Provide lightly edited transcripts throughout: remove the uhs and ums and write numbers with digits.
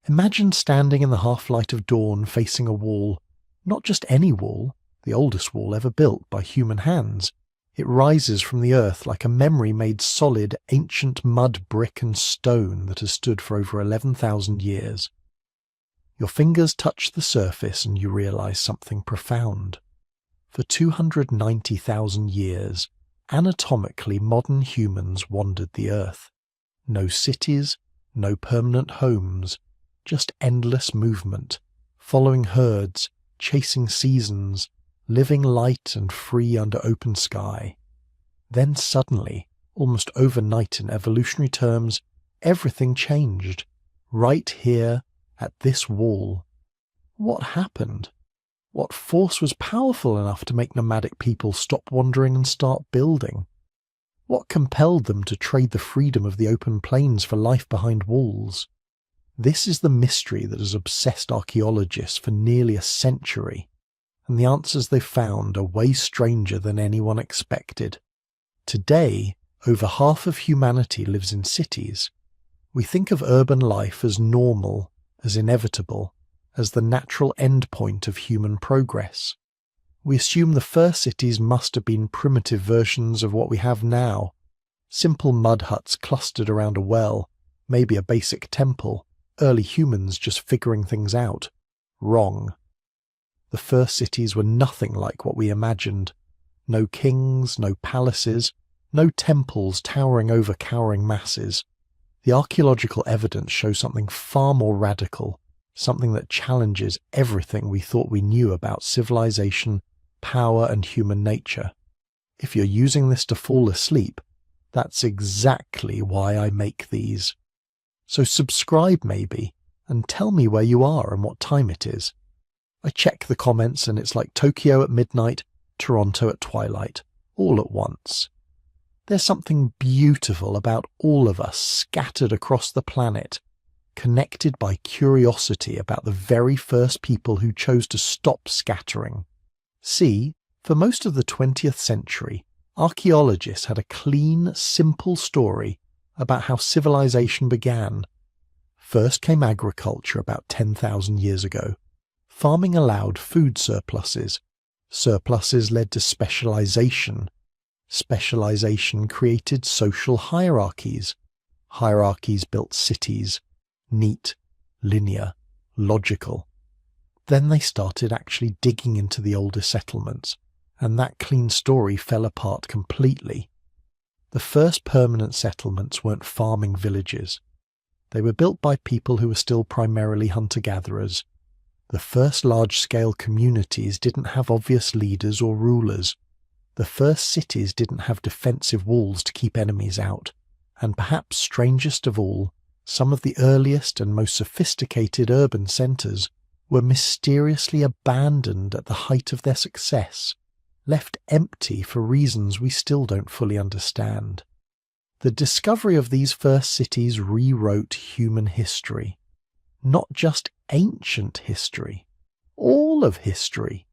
Imagine standing in the half-light of dawn facing a wall, not just any wall, the oldest wall ever built by human hands. It rises from the earth like a memory made solid, ancient mud, brick and stone that has stood for over 11,000 years. Your fingers touch the surface and you realize something profound. For 290,000 years, anatomically modern humans wandered the earth. No cities, no permanent homes, just endless movement, following herds, chasing seasons, living light and free under open sky. Then suddenly, almost overnight in evolutionary terms, everything changed. Right here, at this wall. What happened? What force was powerful enough to make nomadic people stop wandering and start building? What compelled them to trade the freedom of the open plains for life behind walls? This is the mystery that has obsessed archaeologists for nearly a century, and the answers they've found are way stranger than anyone expected. Today, over half of humanity lives in cities. We think of urban life as normal, as inevitable, as the natural endpoint of human progress. We assume the first cities must have been primitive versions of what we have now. Simple mud huts clustered around a well, maybe a basic temple, early humans just figuring things out. Wrong. The first cities were nothing like what we imagined. No kings, no palaces, no temples towering over cowering masses. The archaeological evidence shows something far more radical, something that challenges everything we thought we knew about civilization, power, and human nature. If you're using this to fall asleep, that's exactly why I make these. So subscribe maybe, and tell me where you are and what time it is. I check the comments and it's like Tokyo at midnight, Toronto at twilight, all at once. There's something beautiful about all of us scattered across the planet, connected by curiosity about the very first people who chose to stop scattering. See, for most of the 20th century, archaeologists had a clean, simple story about how civilization began. First came agriculture about 10,000 years ago. Farming allowed food surpluses. Surpluses led to specialization. Specialization created social hierarchies. Hierarchies built cities. Neat, linear, logical. Then they started actually digging into the older settlements, and that clean story fell apart completely. The first permanent settlements weren't farming villages. They were built by people who were still primarily hunter-gatherers. The first large-scale communities didn't have obvious leaders or rulers. The first cities didn't have defensive walls to keep enemies out. And perhaps strangest of all, some of the earliest and most sophisticated urban centres were mysteriously abandoned at the height of their success, left empty for reasons we still don't fully understand. The discovery of these first cities rewrote human history. Not just ancient history, all of history.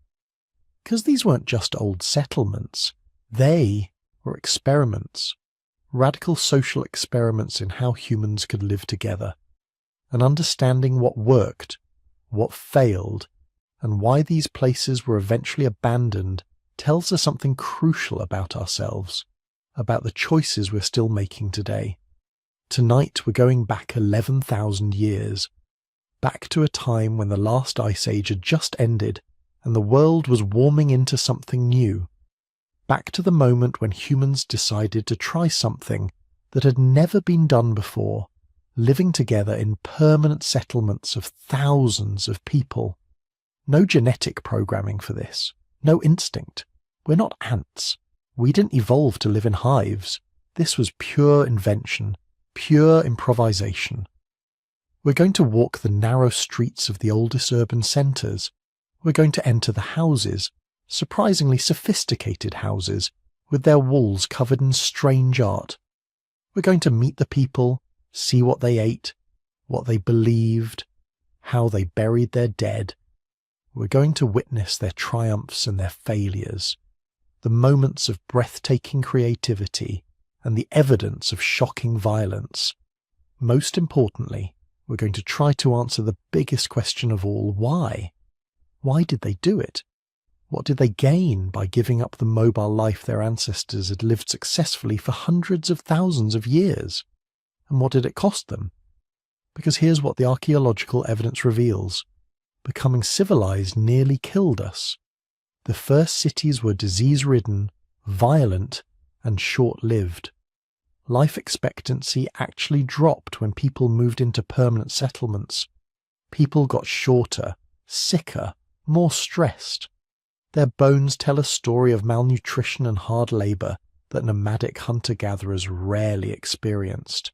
Because these weren't just old settlements, they were experiments. Radical social experiments in how humans could live together, and understanding what worked, what failed, and why these places were eventually abandoned tells us something crucial about ourselves, about the choices we're still making today. Tonight we're going back 11,000 years, back to a time when the last ice age had just ended and the world was warming into something new. Back to the moment when humans decided to try something that had never been done before, living together in permanent settlements of thousands of people. No genetic programming for this, no instinct. We're not ants. We didn't evolve to live in hives. This was pure invention, pure improvisation. We're going to walk the narrow streets of the oldest urban centres. We're going to enter the houses, surprisingly sophisticated houses, with their walls covered in strange art. We're going to meet the people, see what they ate, what they believed, how they buried their dead. We're going to witness their triumphs and their failures, the moments of breathtaking creativity and the evidence of shocking violence. Most importantly, We're going to try to answer the biggest question of all: why? Why did they do it? What did they gain by giving up the mobile life their ancestors had lived successfully for hundreds of thousands of years? And what did it cost them? Because here's what the archaeological evidence reveals. Becoming civilized nearly killed us. The first cities were disease-ridden, violent, and short-lived. Life expectancy actually dropped when people moved into permanent settlements. People got shorter, sicker, more stressed. Their bones tell a story of malnutrition and hard labor that nomadic hunter-gatherers rarely experienced.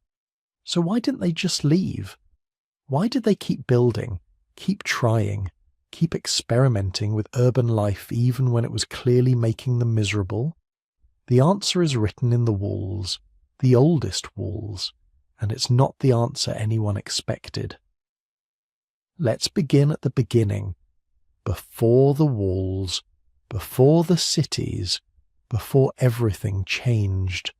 So why didn't they just leave? Why did they keep building, keep trying, keep experimenting with urban life even when it was clearly making them miserable? The answer is written in the walls, the oldest walls, and it's not the answer anyone expected. Let's begin at the beginning, before the walls, before the cities, before everything changed,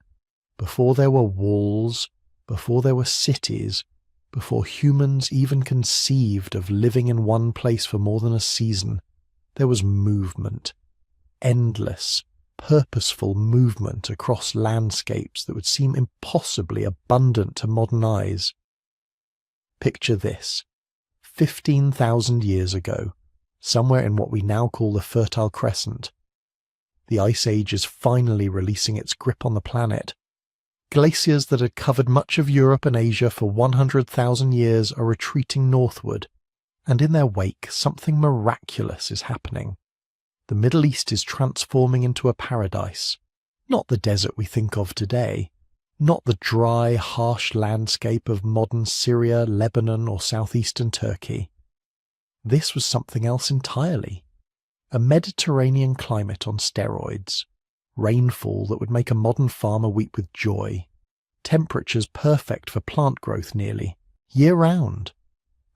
before there were walls, before there were cities, before humans even conceived of living in one place for more than a season, there was movement, endless, purposeful movement across landscapes that would seem impossibly abundant to modern eyes. Picture this: 15,000 years ago, somewhere in what we now call the Fertile Crescent. The Ice Age is finally releasing its grip on the planet. Glaciers that had covered much of Europe and Asia for 100,000 years are retreating northward, and in their wake something miraculous is happening. The Middle East is transforming into a paradise, not the desert we think of today, not the dry, harsh landscape of modern Syria, Lebanon, or southeastern Turkey. This was something else entirely. A Mediterranean climate on steroids, rainfall that would make a modern farmer weep with joy, temperatures perfect for plant growth nearly, year-round,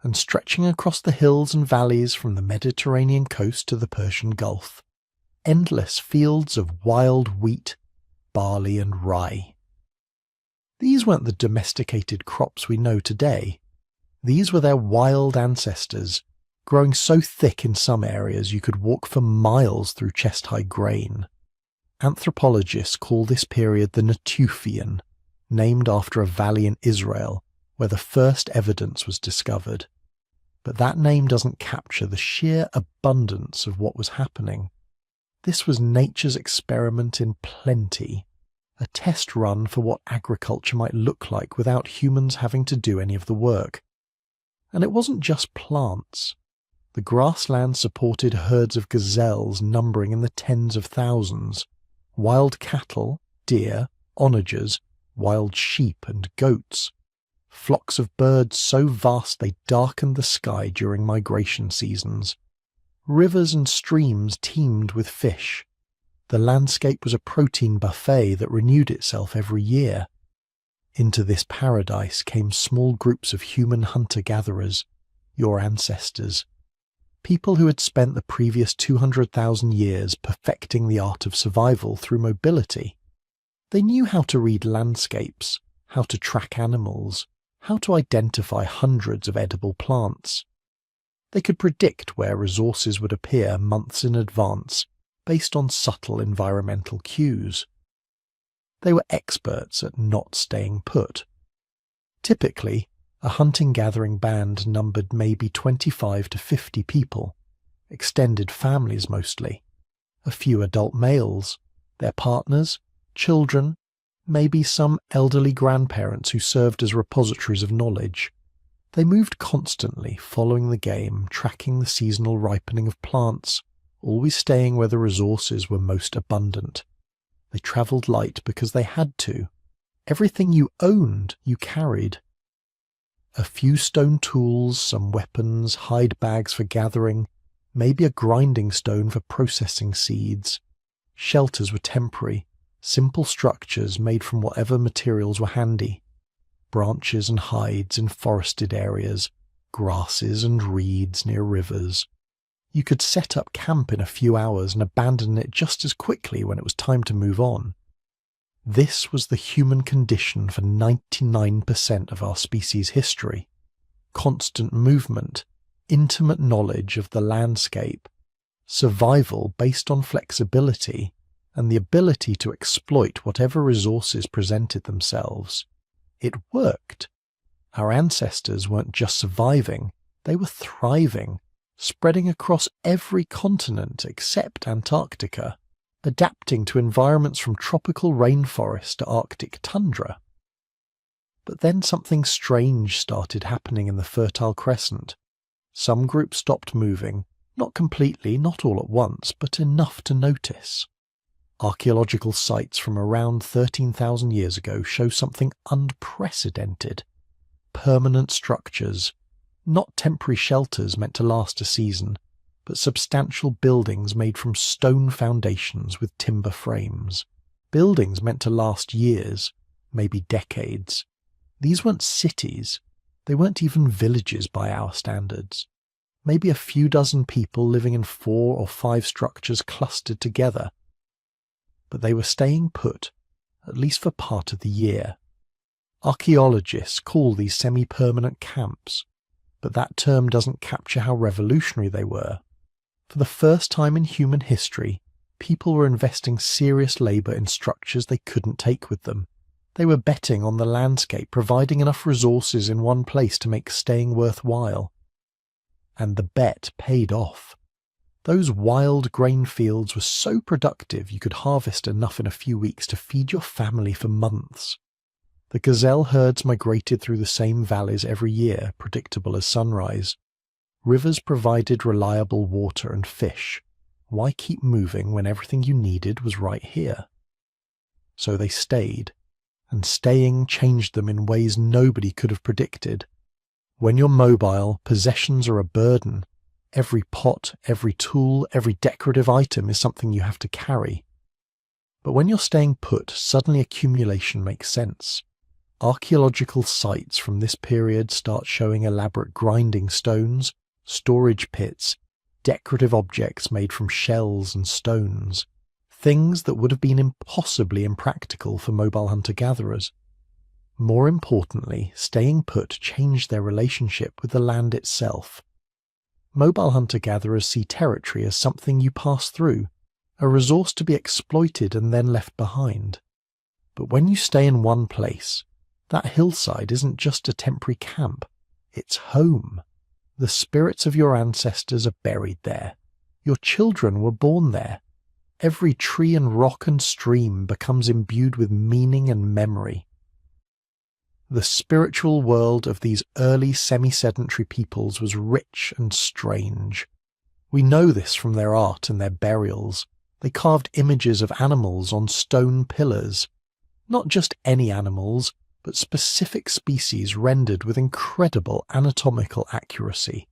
and stretching across the hills and valleys from the Mediterranean coast to the Persian Gulf, endless fields of wild wheat, barley and rye. These weren't the domesticated crops we know today. These were their wild ancestors, growing so thick in some areas you could walk for miles through chest-high grain. Anthropologists call this period the Natufian, named after a valley in Israel where the first evidence was discovered. But that name doesn't capture the sheer abundance of what was happening. This was nature's experiment in plenty, a test run for what agriculture might look like without humans having to do any of the work. And it wasn't just plants. The grassland supported herds of gazelles numbering in the tens of thousands, wild cattle, deer, onagers, wild sheep and goats, flocks of birds so vast they darkened the sky during migration seasons. Rivers and streams teemed with fish. The landscape was a protein buffet that renewed itself every year. Into this paradise came small groups of human hunter-gatherers, your ancestors, people who had spent the previous 200,000 years perfecting the art of survival through mobility. They knew how to read landscapes, how to track animals, how to identify hundreds of edible plants. They could predict where resources would appear months in advance based on subtle environmental cues. They were experts at not staying put. Typically, a hunting-gathering band numbered maybe 25 to 50 people, extended families mostly, a few adult males, their partners, children, maybe some elderly grandparents who served as repositories of knowledge. They moved constantly, following the game, tracking the seasonal ripening of plants, always staying where the resources were most abundant. They travelled light because they had to. Everything you owned, you carried. A few stone tools, some weapons, hide bags for gathering, maybe a grinding stone for processing seeds. Shelters were temporary, simple structures made from whatever materials were handy. Branches and hides in forested areas, grasses and reeds near rivers. You could set up camp in a few hours and abandon it just as quickly when it was time to move on. This was the human condition for 99% of our species' history. constant movement, intimate knowledge of the landscape, survival based on flexibility, and the ability to exploit whatever resources presented themselves. It worked. Our ancestors weren't just surviving, they were thriving, spreading across every continent except Antarctica, adapting to environments from tropical rainforest to Arctic tundra. But then something strange started happening in the Fertile Crescent. Some groups stopped moving, not completely, not all at once, but enough to notice. Archaeological sites from around 13,000 years ago show something unprecedented. Permanent structures, not temporary shelters meant to last a season, but substantial buildings made from stone foundations with timber frames. Buildings meant to last years, maybe decades. These weren't cities, they weren't even villages by our standards. Maybe a few dozen people living in 4 or 5 structures clustered together. But they were staying put, at least for part of the year. Archaeologists call these semi-permanent camps, but that term doesn't capture how revolutionary they were. For the first time in human history, people were investing serious labour in structures they couldn't take with them. They were betting on the landscape providing enough resources in one place to make staying worthwhile. And the bet paid off. Those wild grain fields were so productive you could harvest enough in a few weeks to feed your family for months. The gazelle herds migrated through the same valleys every year, predictable as sunrise. Rivers provided reliable water and fish. Why keep moving when everything you needed was right here? So they stayed, and staying changed them in ways nobody could have predicted. When you're mobile, possessions are a burden. Every pot, every tool, every decorative item is something you have to carry. But when you're staying put, suddenly accumulation makes sense. Archaeological sites from this period start showing elaborate grinding stones, storage pits, decorative objects made from shells and stones, things that would have been impossibly impractical for mobile hunter-gatherers. More importantly, staying put changed their relationship with the land itself. Mobile hunter-gatherers see territory as something you pass through, a resource to be exploited and then left behind. But when you stay in one place, that hillside isn't just a temporary camp, it's home. The spirits of your ancestors are buried there. Your children were born there. Every tree and rock and stream becomes imbued with meaning and memory. The spiritual world of these early semi-sedentary peoples was rich and strange. We know this from their art and their burials. They carved images of animals on stone pillars. Not just any animals, but specific species rendered with incredible anatomical accuracy.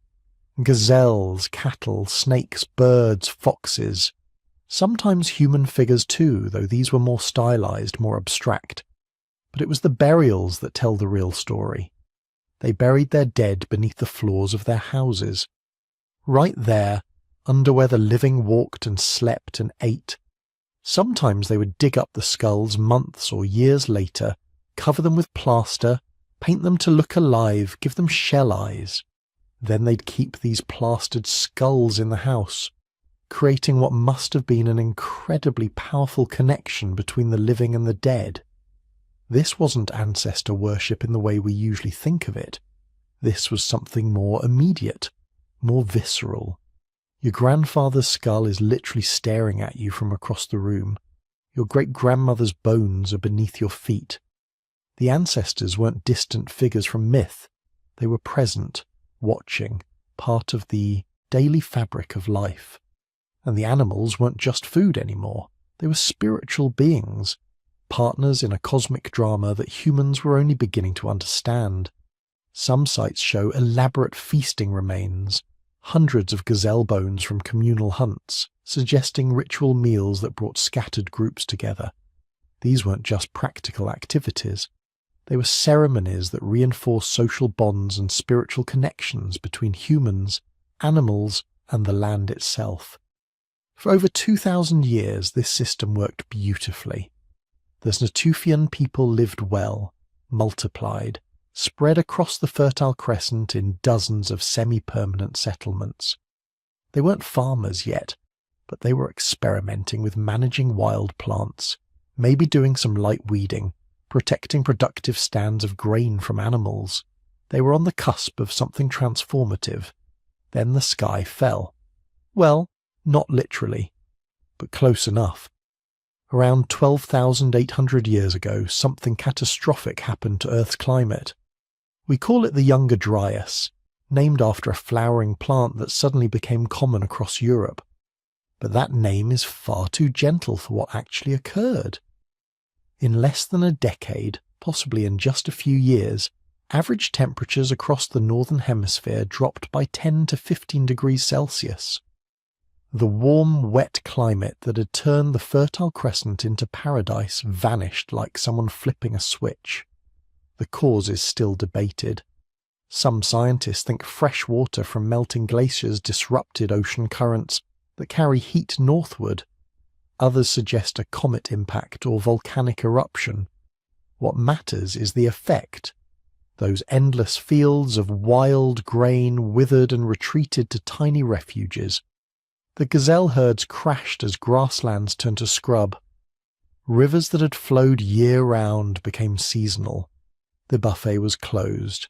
Gazelles, cattle, snakes, birds, foxes. Sometimes human figures too, though these were more stylized, more abstract. But it was the burials that tell the real story. They buried their dead beneath the floors of their houses. Right there, under where the living walked and slept and ate. Sometimes they would dig up the skulls months or years later, cover them with plaster, paint them to look alive, give them shell eyes. Then they'd keep these plastered skulls in the house, creating what must have been an incredibly powerful connection between the living and the dead. This wasn't ancestor worship in the way we usually think of it. This was something more immediate, more visceral. Your grandfather's skull is literally staring at you from across the room. Your great-grandmother's bones are beneath your feet. The ancestors weren't distant figures from myth. They were present, watching, part of the daily fabric of life. And the animals weren't just food anymore. They were spiritual beings, partners in a cosmic drama that humans were only beginning to understand. Some sites show elaborate feasting remains, hundreds of gazelle bones from communal hunts, suggesting ritual meals that brought scattered groups together. These weren't just practical activities. They were ceremonies that reinforced social bonds and spiritual connections between humans, animals, and the land itself. For over 2,000 years, this system worked beautifully. The Natufian people lived well, multiplied, spread across the Fertile Crescent in dozens of semi-permanent settlements. They weren't farmers yet, but they were experimenting with managing wild plants, maybe doing some light weeding, protecting productive stands of grain from animals. They were on the cusp of something transformative. Then the sky fell. Well, not literally, but close enough. Around 12,800 years ago, something catastrophic happened to Earth's climate. We call it the Younger Dryas, named after a flowering plant that suddenly became common across Europe. But that name is far too gentle for what actually occurred. In less than a decade, possibly in just a few years, average temperatures across the northern hemisphere dropped by 10 to 15 degrees Celsius. The warm, wet climate that had turned the Fertile Crescent into paradise vanished like someone flipping a switch. The cause is still debated. Some scientists think fresh water from melting glaciers disrupted ocean currents that carry heat northward. Others suggest a comet impact or volcanic eruption. What matters is the effect. Those endless fields of wild grain withered and retreated to tiny refuges. The gazelle herds crashed as grasslands turned to scrub. Rivers that had flowed year-round became seasonal. The buffet was closed.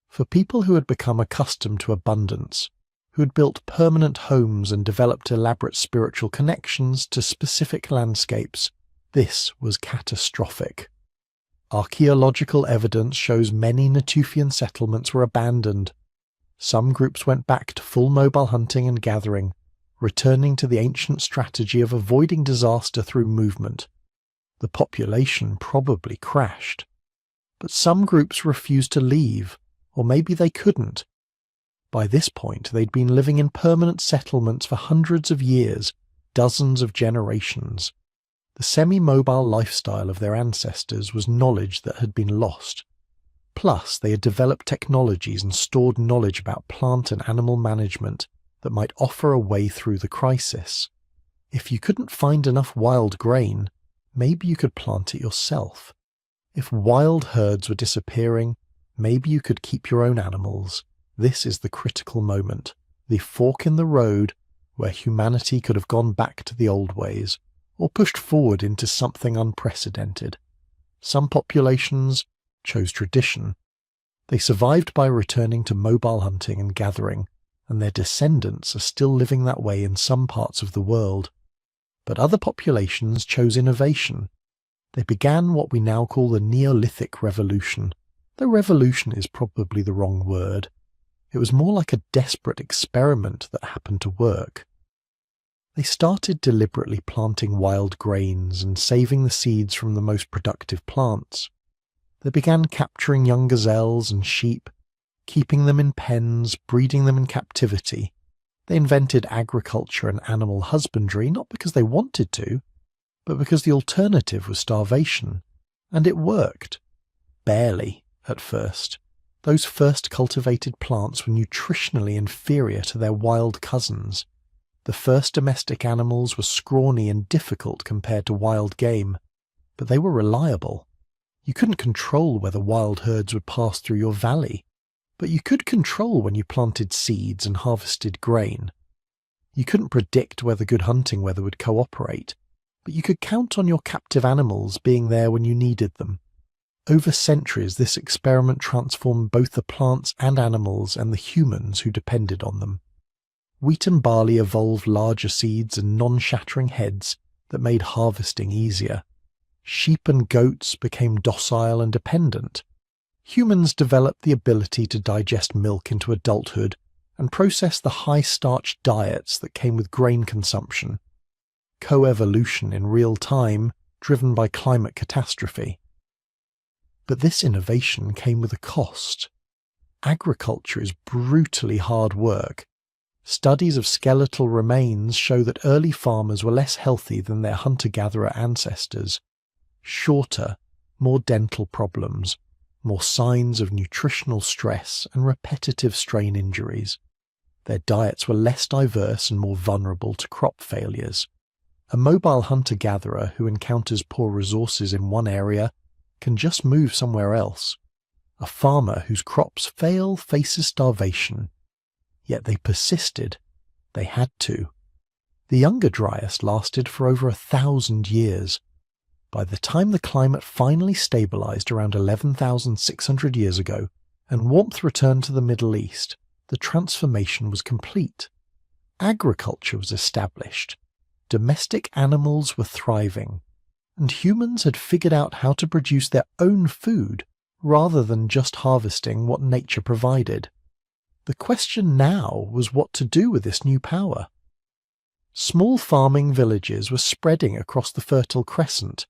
For people who had become accustomed to abundance, who had built permanent homes and developed elaborate spiritual connections to specific landscapes, this was catastrophic. Archaeological evidence shows many Natufian settlements were abandoned. Some groups went back to full mobile hunting and gathering, returning to the ancient strategy of avoiding disaster through movement. The population probably crashed. But some groups refused to leave, or maybe they couldn't. By this point, they'd been living in permanent settlements for hundreds of years, dozens of generations. The semi-mobile lifestyle of their ancestors was knowledge that had been lost. Plus, they had developed technologies and stored knowledge about plant and animal management that might offer a way through the crisis. If you couldn't find enough wild grain, maybe you could plant it yourself. If wild herds were disappearing, maybe you could keep your own animals. This is the critical moment, the fork in the road where humanity could have gone back to the old ways, or pushed forward into something unprecedented. Some populations chose tradition. They survived by returning to mobile hunting and gathering, and their descendants are still living that way in some parts of the world. But other populations chose innovation. They began what we now call the Neolithic Revolution, though revolution is probably the wrong word. It was more like a desperate experiment that happened to work. They started deliberately planting wild grains and saving the seeds from the most productive plants. They began capturing young gazelles and sheep, keeping them in pens, breeding them in captivity. They invented agriculture and animal husbandry not because they wanted to, but because the alternative was starvation. And it worked. Barely, at first. Those first cultivated plants were nutritionally inferior to their wild cousins. The first domestic animals were scrawny and difficult compared to wild game, but they were reliable. You couldn't control whether wild herds would pass through your valley, but you could control when you planted seeds and harvested grain. You couldn't predict whether good hunting weather would cooperate, but you could count on your captive animals being there when you needed them. Over centuries, this experiment transformed both the plants and animals and the humans who depended on them. Wheat and barley evolved larger seeds and non-shattering heads that made harvesting easier. Sheep and goats became docile and dependent. Humans developed the ability to digest milk into adulthood and process the high-starch diets that came with grain consumption. Coevolution in real time, driven by climate catastrophe. But this innovation came with a cost. Agriculture is brutally hard work. Studies of skeletal remains show that early farmers were less healthy than their hunter-gatherer ancestors. Shorter, more dental problems, more signs of nutritional stress and repetitive strain injuries. Their diets were less diverse and more vulnerable to crop failures. A mobile hunter-gatherer who encounters poor resources in one area can just move somewhere else. A farmer whose crops fail faces starvation. Yet they persisted. They had to. The Younger Dryas lasted for over 1,000 years. By the time the climate finally stabilized around 11,600 years ago, and warmth returned to the Middle East, the transformation was complete. Agriculture was established. Domestic animals were thriving. And humans had figured out how to produce their own food rather than just harvesting what nature provided. The question now was what to do with this new power. Small farming villages were spreading across the Fertile Crescent.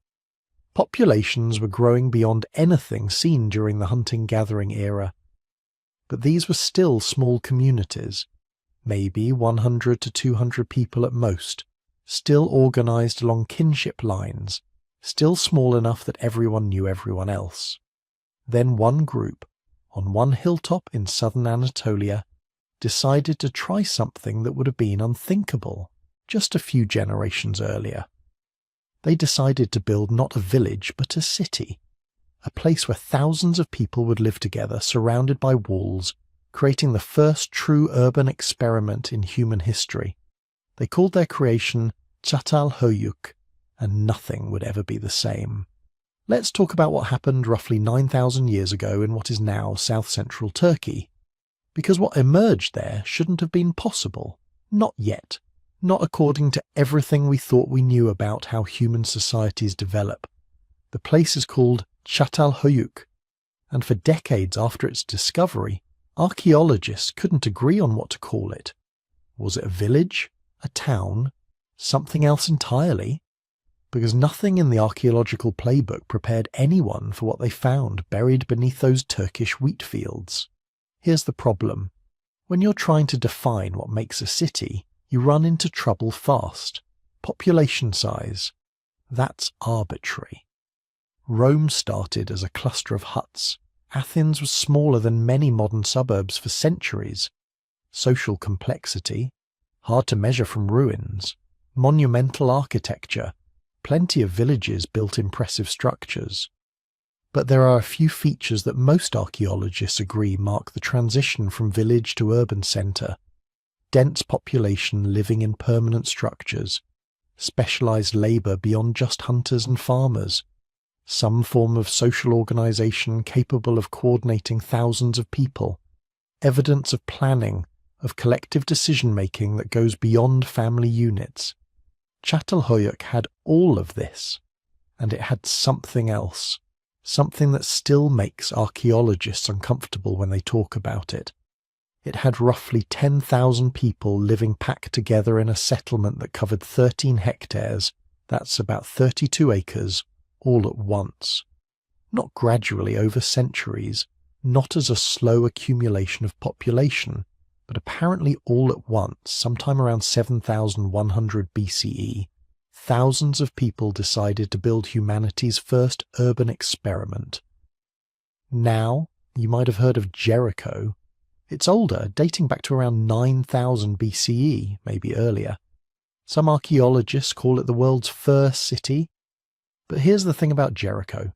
Populations were growing beyond anything seen during the hunting-gathering era. But these were still small communities, maybe 100 to 200 people at most, still organized along kinship lines, still small enough that everyone knew everyone else. Then one group, on one hilltop in southern Anatolia, decided to try something that would have been unthinkable just a few generations earlier. They decided to build not a village but a city, a place where thousands of people would live together surrounded by walls, creating the first true urban experiment in human history. They called their creation Çatalhöyük, and nothing would ever be the same. Let's talk about what happened roughly 9,000 years ago in what is now south-central Turkey. Because what emerged there shouldn't have been possible. Not yet. Not according to everything we thought we knew about how human societies develop. The place is called Çatalhöyük, and for decades after its discovery, archaeologists couldn't agree on what to call it. Was it a village? A town? Something else entirely? Because nothing in the archaeological playbook prepared anyone for what they found buried beneath those Turkish wheat fields. Here's the problem. When you're trying to define what makes a city, you run into trouble fast. Population size. That's arbitrary. Rome started as a cluster of huts. Athens was smaller than many modern suburbs for centuries. Social complexity. Hard to measure from ruins. Monumental architecture. Plenty of villages built impressive structures. But there are a few features that most archaeologists agree mark the transition from village to urban centre. Dense population living in permanent structures, specialised labour beyond just hunters and farmers, some form of social organisation capable of coordinating thousands of people, evidence of planning, of collective decision-making that goes beyond family units. Çatalhöyük had all of this, and it had something else, something that still makes archaeologists uncomfortable when they talk about it. It had roughly 10,000 people living packed together in a settlement that covered 13 hectares, that's about 32 acres, all at once. Not gradually over centuries, not as a slow accumulation of population, but apparently all at once, sometime around 7,100 BCE, thousands of people decided to build humanity's first urban experiment. Now, you might have heard of Jericho. It's older, dating back to around 9,000 BCE, maybe earlier. Some archaeologists call it the world's first city. But here's the thing about Jericho.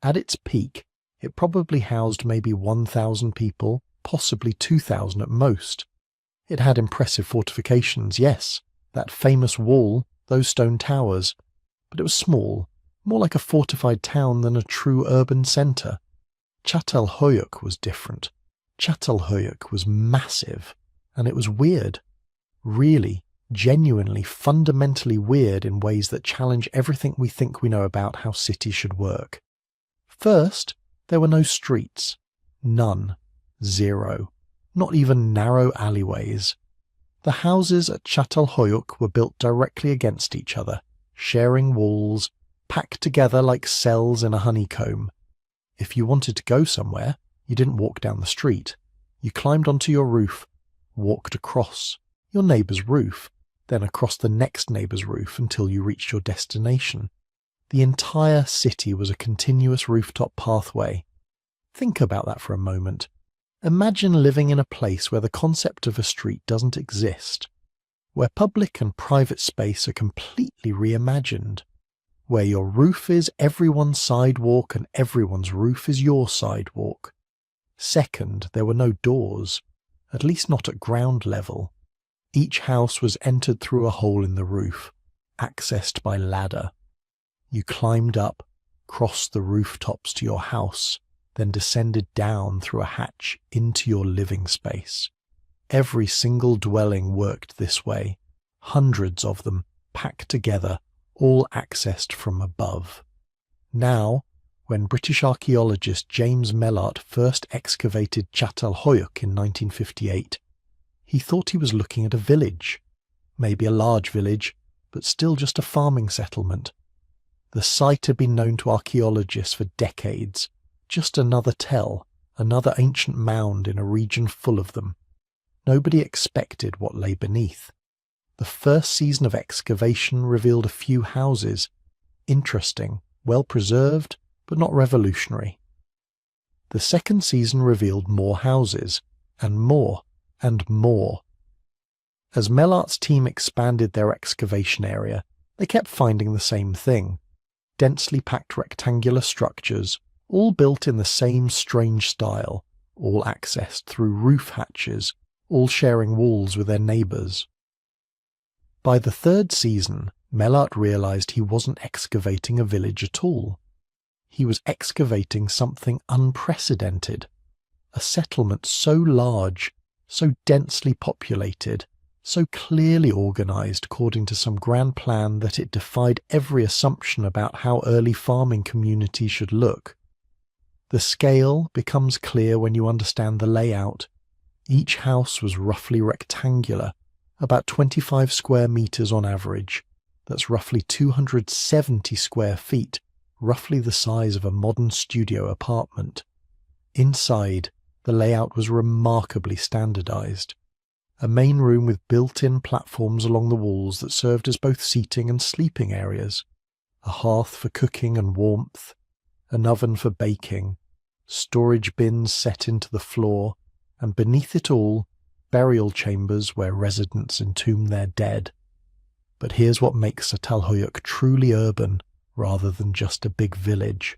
At its peak, it probably housed maybe 1,000 people, possibly 2,000 at most. It had impressive fortifications, yes, that famous wall, those stone towers, but it was small, more like a fortified town than a true urban centre. Çatalhöyük was different. Çatalhöyük was massive, and it was weird. Really, genuinely, fundamentally weird in ways that challenge everything we think we know about how cities should work. First, there were no streets. None. Zero. Not even narrow alleyways. The houses at Çatalhöyük were built directly against each other, sharing walls, packed together like cells in a honeycomb. If you wanted to go somewhere, you didn't walk down the street. You climbed onto your roof, walked across your neighbour's roof, then across the next neighbour's roof until you reached your destination. The entire city was a continuous rooftop pathway. Think about that for a moment. Imagine living in a place where the concept of a street doesn't exist, where public and private space are completely reimagined, where your roof is everyone's sidewalk and everyone's roof is your sidewalk, Second, there were no doors, at least not at ground level. Each house was entered through a hole in the roof, accessed by ladder. You climbed up, crossed the rooftops to your house, then descended down through a hatch into your living space. Every single dwelling worked this way, hundreds of them packed together, all accessed from above. Now, when British archaeologist James Mellart first excavated Çatalhöyük in 1958, he thought he was looking at a village, maybe a large village, but still just a farming settlement. The site had been known to archaeologists for decades, just another tell, another ancient mound in a region full of them. Nobody expected what lay beneath. The first season of excavation revealed a few houses, interesting, well preserved, but not revolutionary. The second season revealed more houses, and more, and more. As Mellart's team expanded their excavation area, they kept finding the same thing. Densely packed rectangular structures, all built in the same strange style, all accessed through roof hatches, all sharing walls with their neighbours. By the third season, Mellart realised he wasn't excavating a village at all. He was excavating something unprecedented, a settlement so large, so densely populated, so clearly organised according to some grand plan that it defied every assumption about how early farming communities should look. The scale becomes clear when you understand the layout. Each house was roughly rectangular, about 25 square metres on average. That's roughly 270 square feet, roughly the size of a modern studio apartment. Inside, the layout was remarkably standardised. A main room with built-in platforms along the walls that served as both seating and sleeping areas, a hearth for cooking and warmth, an oven for baking, storage bins set into the floor, and beneath it all, burial chambers where residents entomb their dead. But here's what makes Çatalhöyük truly urban rather than just a big village.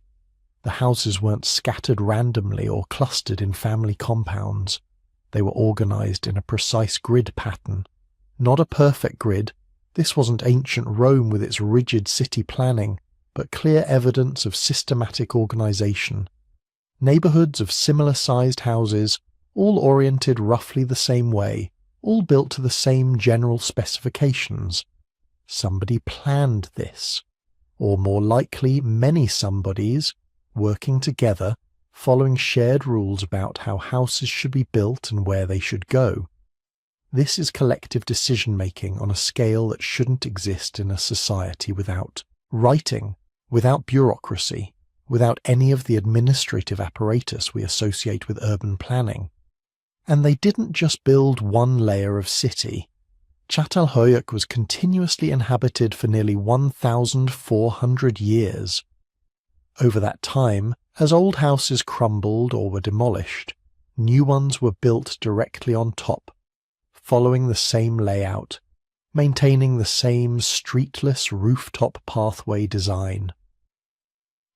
The houses weren't scattered randomly or clustered in family compounds. They were organised in a precise grid pattern. Not a perfect grid. This wasn't ancient Rome with its rigid city planning, but clear evidence of systematic organisation. Neighbourhoods of similar-sized houses, all oriented roughly the same way, all built to the same general specifications. Somebody planned this. Or more likely, many somebodies, working together, following shared rules about how houses should be built and where they should go. This is collective decision-making on a scale that shouldn't exist in a society without writing, without bureaucracy, without any of the administrative apparatus we associate with urban planning. And they didn't just build one layer of city. Çatalhöyük was continuously inhabited for nearly 1,400 years. Over that time, as old houses crumbled or were demolished, new ones were built directly on top, following the same layout, maintaining the same streetless rooftop pathway design.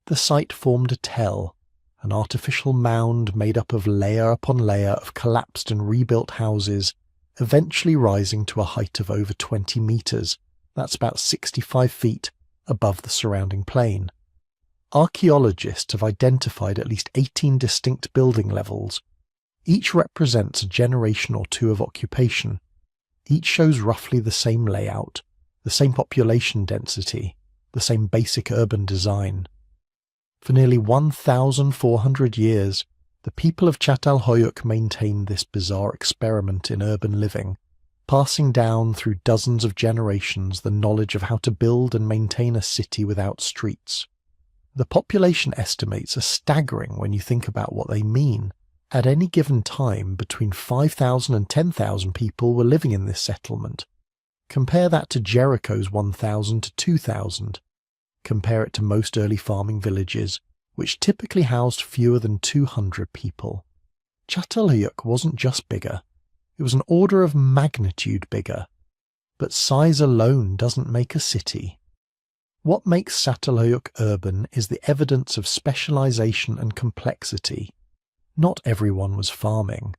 The site formed a tell, an artificial mound made up of layer upon layer of collapsed and rebuilt houses, eventually rising to a height of over 20 metres, that's about 65 feet, above the surrounding plain. Archaeologists have identified at least 18 distinct building levels. Each represents a generation or two of occupation. Each shows roughly the same layout, the same population density, the same basic urban design. For nearly 1,400 years, the people of Çatalhöyük maintained this bizarre experiment in urban living, passing down through dozens of generations the knowledge of how to build and maintain a city without streets. The population estimates are staggering when you think about what they mean. At any given time, between 5,000 and 10,000 people were living in this settlement. Compare that to Jericho's 1,000 to 2,000. Compare it to most early farming villages, which typically housed fewer than 200 people. Çatalhöyük wasn't just bigger, it was an order of magnitude bigger. But size alone doesn't make a city. What makes Çatalhöyük urban is the evidence of specialization and complexity. Not everyone was farming.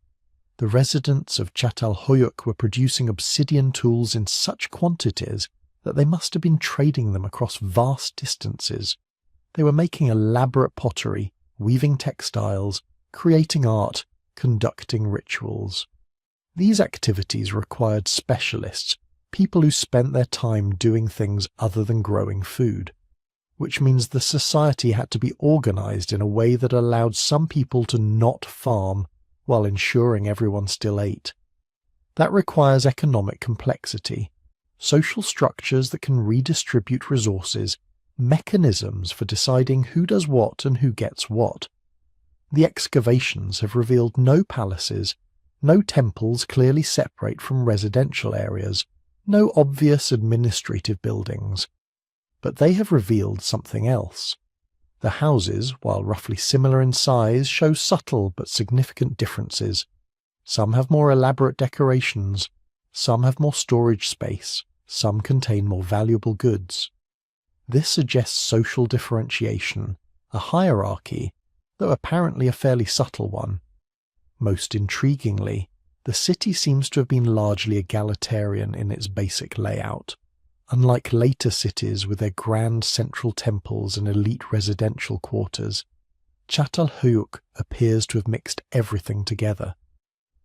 The residents of Çatalhöyük were producing obsidian tools in such quantities that they must have been trading them across vast distances. They were making elaborate pottery, weaving textiles, creating art, conducting rituals. These activities required specialists, people who spent their time doing things other than growing food, which means the society had to be organized in a way that allowed some people to not farm while ensuring everyone still ate. That requires economic complexity, social structures that can redistribute resources, mechanisms for deciding who does what and who gets what. The excavations have revealed no palaces, no temples clearly separate from residential areas, no obvious administrative buildings. But they have revealed something else. The houses, while roughly similar in size, show subtle but significant differences. Some have more elaborate decorations, some have more storage space, some contain more valuable goods. This suggests social differentiation, a hierarchy, though apparently a fairly subtle one. Most intriguingly, the city seems to have been largely egalitarian in its basic layout. Unlike later cities with their grand central temples and elite residential quarters, Çatalhöyük appears to have mixed everything together.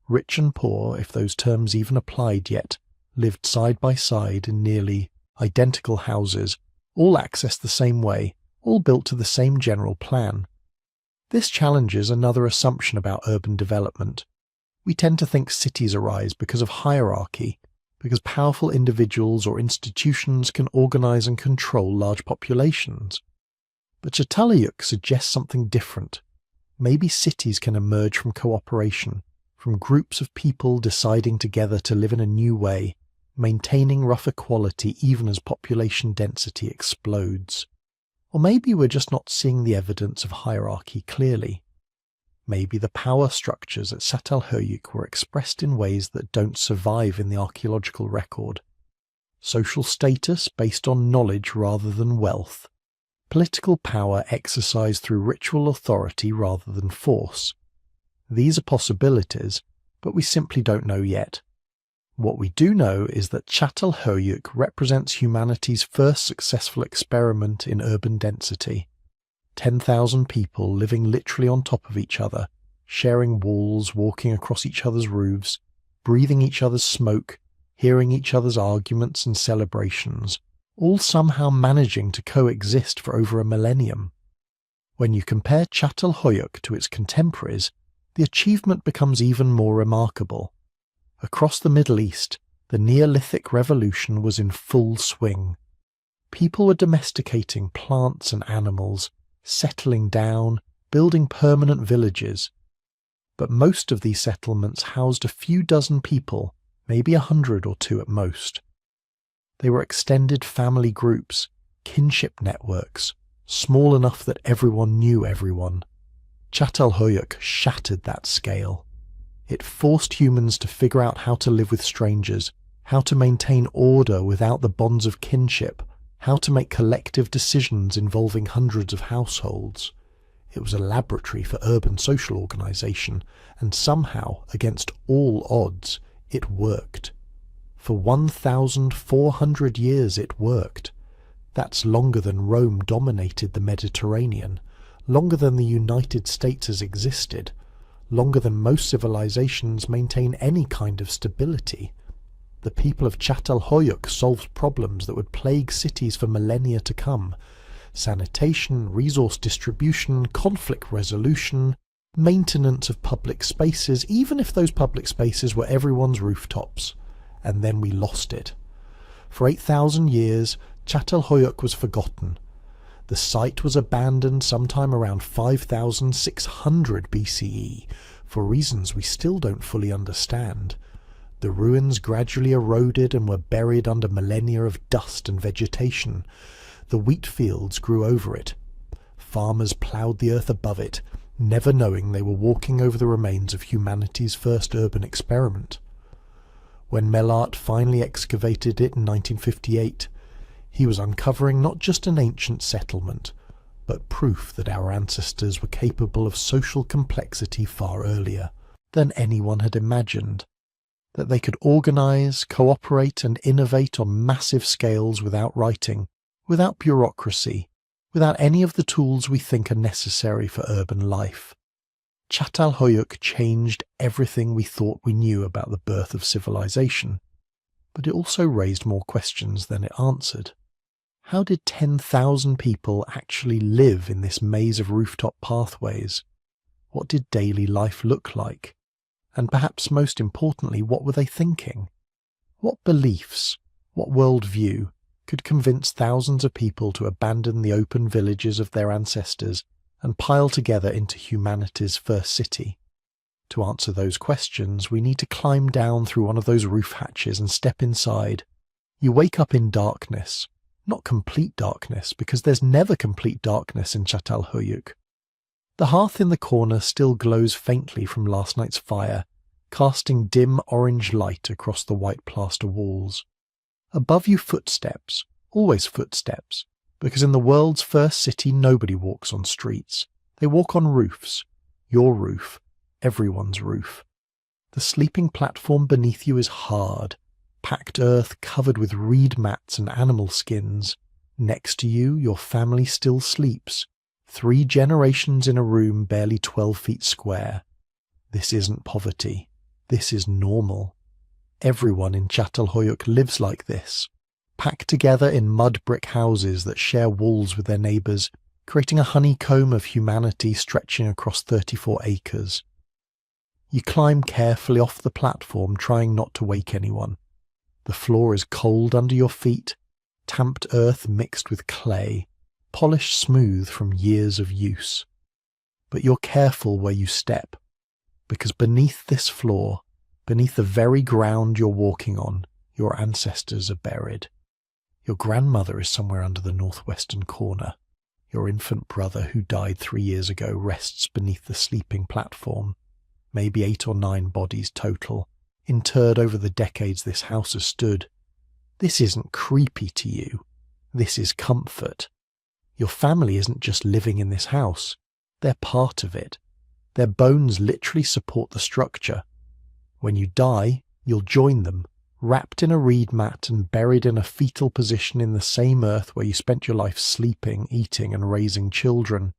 Rich and poor, if those terms even applied yet, lived side by side in nearly identical houses, all accessed the same way, all built to the same general plan. This challenges another assumption about urban development. We tend to think cities arise because of hierarchy, because powerful individuals or institutions can organize and control large populations. But Çatalhöyük suggests something different. Maybe cities can emerge from cooperation, from groups of people deciding together to live in a new way, maintaining rough equality even as population density explodes. Or maybe we're just not seeing the evidence of hierarchy clearly. Maybe the power structures at Çatalhöyük were expressed in ways that don't survive in the archaeological record. Social status based on knowledge rather than wealth. Political power exercised through ritual authority rather than force. These are possibilities, but we simply don't know yet. What we do know is that Çatalhöyük represents humanity's first successful experiment in urban density. 10,000 people living literally on top of each other, sharing walls, walking across each other's roofs, breathing each other's smoke, hearing each other's arguments and celebrations, all somehow managing to coexist for over a millennium. When you compare Çatalhöyük to its contemporaries, the achievement becomes even more remarkable. Across the Middle East, the Neolithic revolution was in full swing. People were domesticating plants and animals, settling down, building permanent villages. But most of these settlements housed a few dozen people, maybe 100 or two at most. They were extended family groups, kinship networks, small enough that everyone knew everyone. Çatalhöyük shattered that scale. It forced humans to figure out how to live with strangers, how to maintain order without the bonds of kinship, how to make collective decisions involving hundreds of households. It was a laboratory for urban social organization, and somehow, against all odds, it worked. For 1,400 years it worked. That's longer than Rome dominated the Mediterranean, longer than the United States has existed, longer than most civilizations maintain any kind of stability. The people of Çatalhöyük solved problems that would plague cities for millennia to come. Sanitation, resource distribution, conflict resolution, maintenance of public spaces, even if those public spaces were everyone's rooftops. And then we lost it. For 8,000 years, Çatalhöyük was forgotten. The site was abandoned sometime around 5,600 BCE, for reasons we still don't fully understand. The ruins gradually eroded and were buried under millennia of dust and vegetation. The wheat fields grew over it. Farmers ploughed the earth above it, never knowing they were walking over the remains of humanity's first urban experiment. When Mellart finally excavated it in 1958, he was uncovering not just an ancient settlement, but proof that our ancestors were capable of social complexity far earlier than anyone had imagined, that they could organise, cooperate and innovate on massive scales without writing, without bureaucracy, without any of the tools we think are necessary for urban life. Çatalhöyük changed everything we thought we knew about the birth of civilization, but it also raised more questions than it answered. How did 10,000 people actually live in this maze of rooftop pathways? What did daily life look like? And perhaps most importantly, what were they thinking? What beliefs, what worldview could convince thousands of people to abandon the open villages of their ancestors and pile together into humanity's first city? To answer those questions, we need to climb down through one of those roof hatches and step inside. You wake up in darkness. Not complete darkness, because there's never complete darkness in Çatalhöyük. The hearth in the corner still glows faintly from last night's fire, casting dim orange light across the white plaster walls. Above you footsteps, always footsteps, because in the world's first city nobody walks on streets. They walk on roofs. Your roof, everyone's roof. The sleeping platform beneath you is hard, packed earth covered with reed mats and animal skins. Next to you, your family still sleeps. 3 generations in a room barely 12 feet square. This isn't poverty. This is normal. Everyone in Çatalhöyük lives like this, packed together in mud brick houses that share walls with their neighbours, creating a honeycomb of humanity stretching across 34 acres. You climb carefully off the platform, trying not to wake anyone. The floor is cold under your feet, tamped earth mixed with clay, polished smooth from years of use. But you're careful where you step, because beneath this floor, beneath the very ground you're walking on, your ancestors are buried. Your grandmother is somewhere under the northwestern corner. Your infant brother, who died 3 years ago, rests beneath the sleeping platform. Maybe 8 or 9 bodies total, interred over the decades this house has stood. This isn't creepy to you. This is comfort. Your family isn't just living in this house. They're part of it. Their bones literally support the structure. When you die, you'll join them, wrapped in a reed mat and buried in a fetal position in the same earth where you spent your life sleeping, eating and raising children.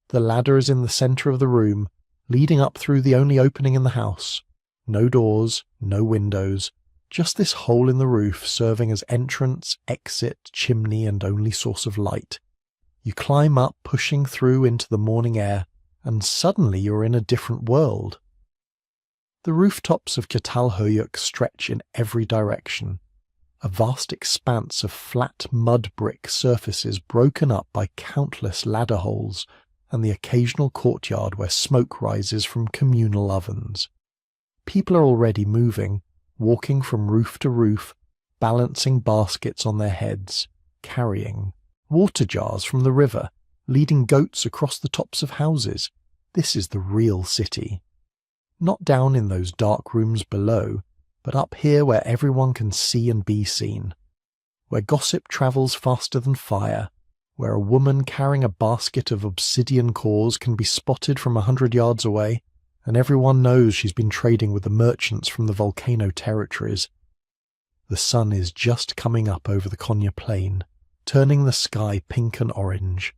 The ladder is in the centre of the room, leading up through the only opening in the house. No doors, no windows, just this hole in the roof serving as entrance, exit, chimney and only source of light. You climb up, pushing through into the morning air, and suddenly you're in a different world. The rooftops of Çatalhöyük stretch in every direction, a vast expanse of flat mud brick surfaces broken up by countless ladder holes and the occasional courtyard where smoke rises from communal ovens. People are already moving, walking from roof to roof, balancing baskets on their heads, carrying water jars from the river, leading goats across the tops of houses. This is the real city. Not down in those dark rooms below, but up here where everyone can see and be seen, where gossip travels faster than fire, where a woman carrying a basket of obsidian cores can be spotted from 100 yards away, and everyone knows she's been trading with the merchants from the volcano territories. The sun is just coming up over the Konya plain, turning the sky pink and orange.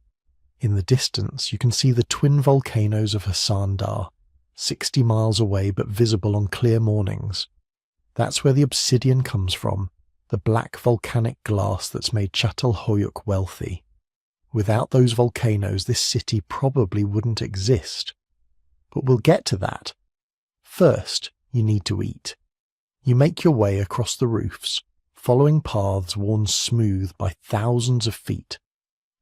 In the distance you can see the twin volcanoes of Hasan Dağ, 60 miles away but visible on clear mornings. That's where the obsidian comes from, the black volcanic glass that's made Çatalhöyük wealthy. Without those volcanoes, this city probably wouldn't exist. But we'll get to that. First, you need to eat. You make your way across the roofs, following paths worn smooth by thousands of feet.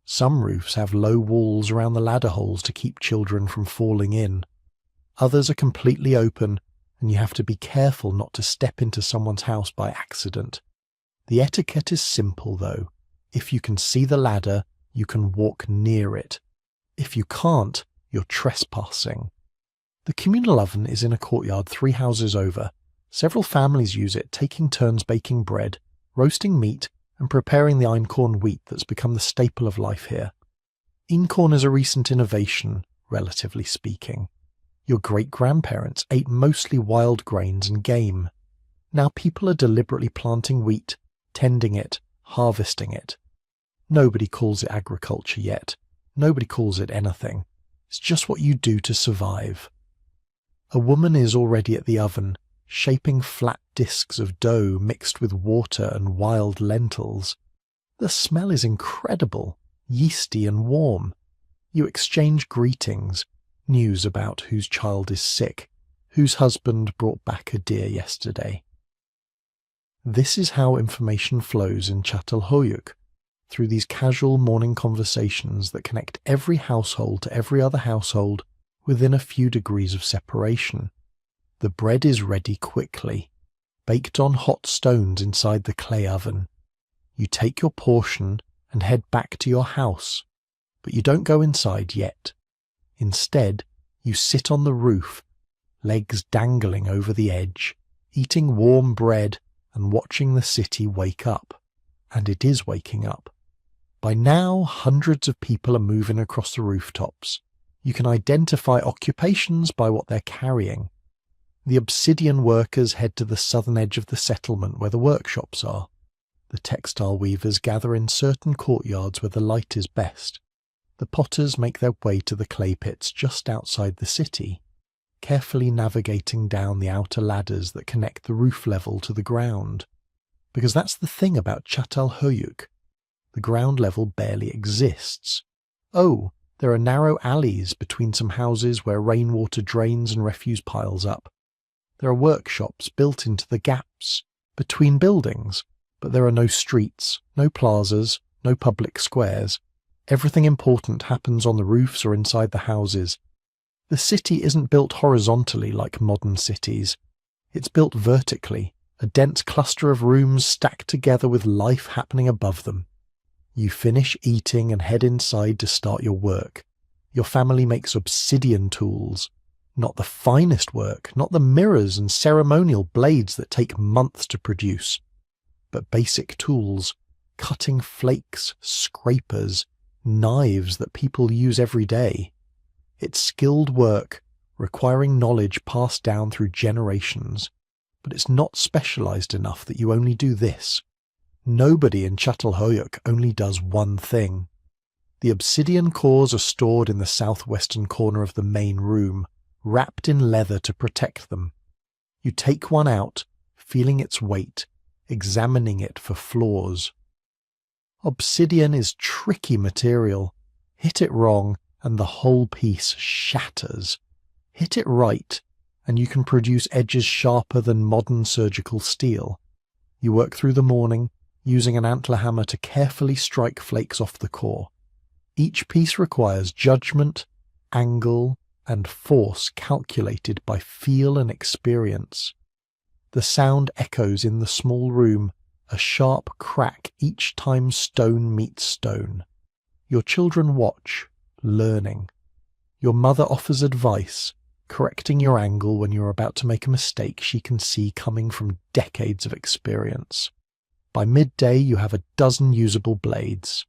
Some roofs have low walls around the ladder holes to keep children from falling in. Others are completely open, and you have to be careful not to step into someone's house by accident. The etiquette is simple, though. If you can see the ladder, you can walk near it. If you can't, you're trespassing. The communal oven is in a courtyard 3 houses over. Several families use it, taking turns baking bread, roasting meat, and preparing the einkorn wheat that's become the staple of life here. Inkhorn is a recent innovation, relatively speaking. Your great-grandparents ate mostly wild grains and game. Now people are deliberately planting wheat, tending it, harvesting it. Nobody calls it agriculture yet. Nobody calls it anything. It's just what you do to survive. A woman is already at the oven, shaping flat discs of dough mixed with water and wild lentils. The smell is incredible, yeasty and warm. You exchange greetings, news about whose child is sick, whose husband brought back a deer yesterday. This is how information flows in Çatalhöyük, through these casual morning conversations that connect every household to every other household within a few degrees of separation. The bread is ready quickly, baked on hot stones inside the clay oven. You take your portion and head back to your house, but you don't go inside yet. Instead, you sit on the roof, legs dangling over the edge, eating warm bread and watching the city wake up. And it is waking up. By now, hundreds of people are moving across the rooftops. You can identify occupations by what they're carrying. The obsidian workers head to the southern edge of the settlement where the workshops are. The textile weavers gather in certain courtyards where the light is best. The potters make their way to the clay pits just outside the city, carefully navigating down the outer ladders that connect the roof level to the ground. Because that's the thing about Çatalhöyük. The ground level barely exists. Oh, there are narrow alleys between some houses where rainwater drains and refuse piles up. There are workshops built into the gaps between buildings, but there are no streets, no plazas, no public squares. Everything important happens on the roofs or inside the houses. The city isn't built horizontally like modern cities. It's built vertically, a dense cluster of rooms stacked together with life happening above them. You finish eating and head inside to start your work. Your family makes obsidian tools. Not the finest work, not the mirrors and ceremonial blades that take months to produce, but basic tools, cutting flakes, scrapers, knives that people use every day. It's skilled work, requiring knowledge passed down through generations, but it's not specialized enough that you only do this. Nobody in Çatalhöyük only does one thing. The obsidian cores are stored in the southwestern corner of the main room, wrapped in leather to protect them. You take one out, feeling its weight, examining it for flaws. Obsidian is tricky material. Hit it wrong, and the whole piece shatters. Hit it right, and you can produce edges sharper than modern surgical steel. You work through the morning, using an antler hammer to carefully strike flakes off the core. Each piece requires judgment, angle, and force calculated by feel and experience. The sound echoes in the small room, a sharp crack each time stone meets stone. Your children watch, learning. Your mother offers advice, correcting your angle when you're about to make a mistake she can see coming from decades of experience. By midday, you have a dozen usable blades.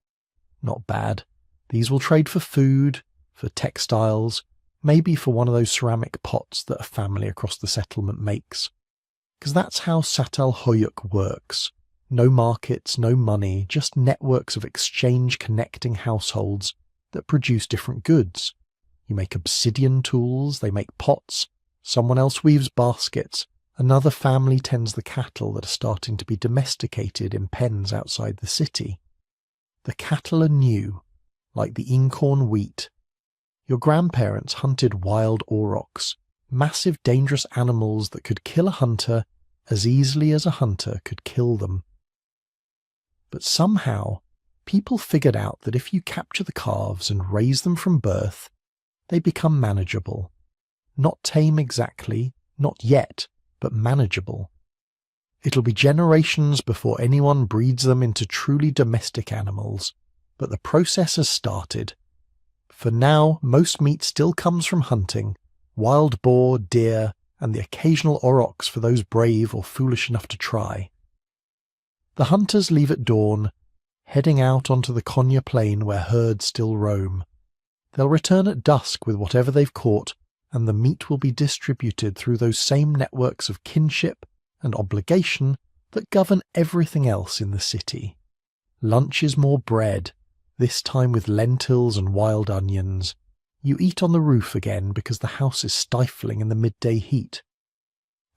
Not bad. These will trade for food, for textiles, maybe for one of those ceramic pots that a family across the settlement makes. Because that's how Çatalhöyük works. No markets, no money, just networks of exchange connecting households that produce different goods. You make obsidian tools, they make pots, someone else weaves baskets, another family tends the cattle that are starting to be domesticated in pens outside the city. The cattle are new, like the inkhorn wheat. Your grandparents hunted wild aurochs, massive dangerous animals that could kill a hunter as easily as a hunter could kill them. But somehow, people figured out that if you capture the calves and raise them from birth, they become manageable. Not tame exactly, not yet, but manageable. It'll be generations before anyone breeds them into truly domestic animals, but the process has started. For now, most meat still comes from hunting, wild boar, deer, and the occasional aurochs for those brave or foolish enough to try. The hunters leave at dawn, heading out onto the Konya plain where herds still roam. They'll return at dusk with whatever they've caught, and the meat will be distributed through those same networks of kinship and obligation that govern everything else in the city. Lunch is more bread, this time with lentils and wild onions. You eat on the roof again because the house is stifling in the midday heat.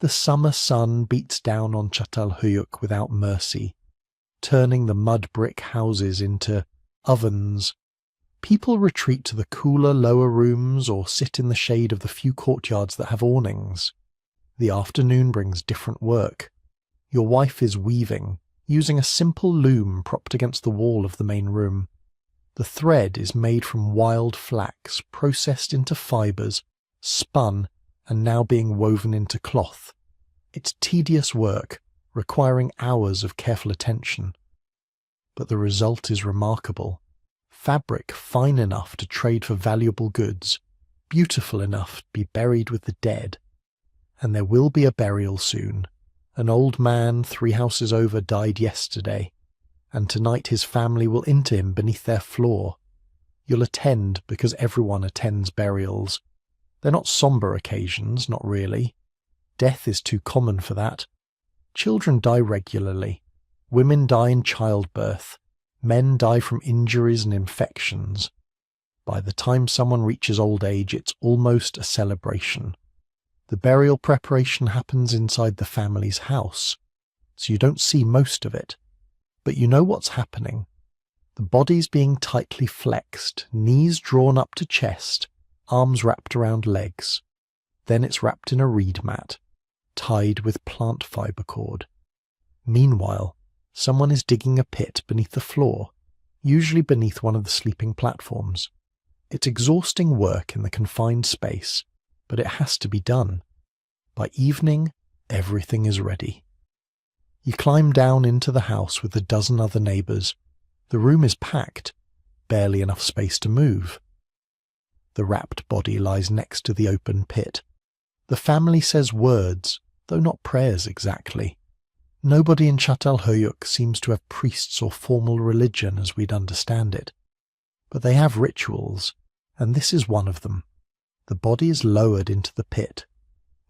The summer sun beats down on Çatalhöyük without mercy, turning the mud brick houses into ovens. People retreat to the cooler lower rooms or sit in the shade of the few courtyards that have awnings. The afternoon brings different work. Your wife is weaving, using a simple loom propped against the wall of the main room. The thread is made from wild flax, processed into fibres, spun, and now being woven into cloth. It's tedious work, requiring hours of careful attention. But the result is remarkable. Fabric fine enough to trade for valuable goods, beautiful enough to be buried with the dead. And there will be a burial soon. An old man 3 houses over died yesterday, and tonight his family will inter him beneath their floor. You'll attend because everyone attends burials. They're not sombre occasions, not really. Death is too common for that. Children die regularly. Women die in childbirth. Men die from injuries and infections. By the time someone reaches old age, it's almost a celebration. The burial preparation happens inside the family's house, so you don't see most of it. But you know what's happening. The body's being tightly flexed, knees drawn up to chest, arms wrapped around legs. Then it's wrapped in a reed mat, tied with plant fibre cord. Meanwhile, someone is digging a pit beneath the floor, usually beneath one of the sleeping platforms. It's exhausting work in the confined space, but it has to be done. By evening, everything is ready. You climb down into the house with a dozen other neighbours. The room is packed, barely enough space to move. The wrapped body lies next to the open pit. The family says words, though not prayers exactly. Nobody in Çatalhöyük seems to have priests or formal religion as we'd understand it. But they have rituals, and this is one of them. The body is lowered into the pit.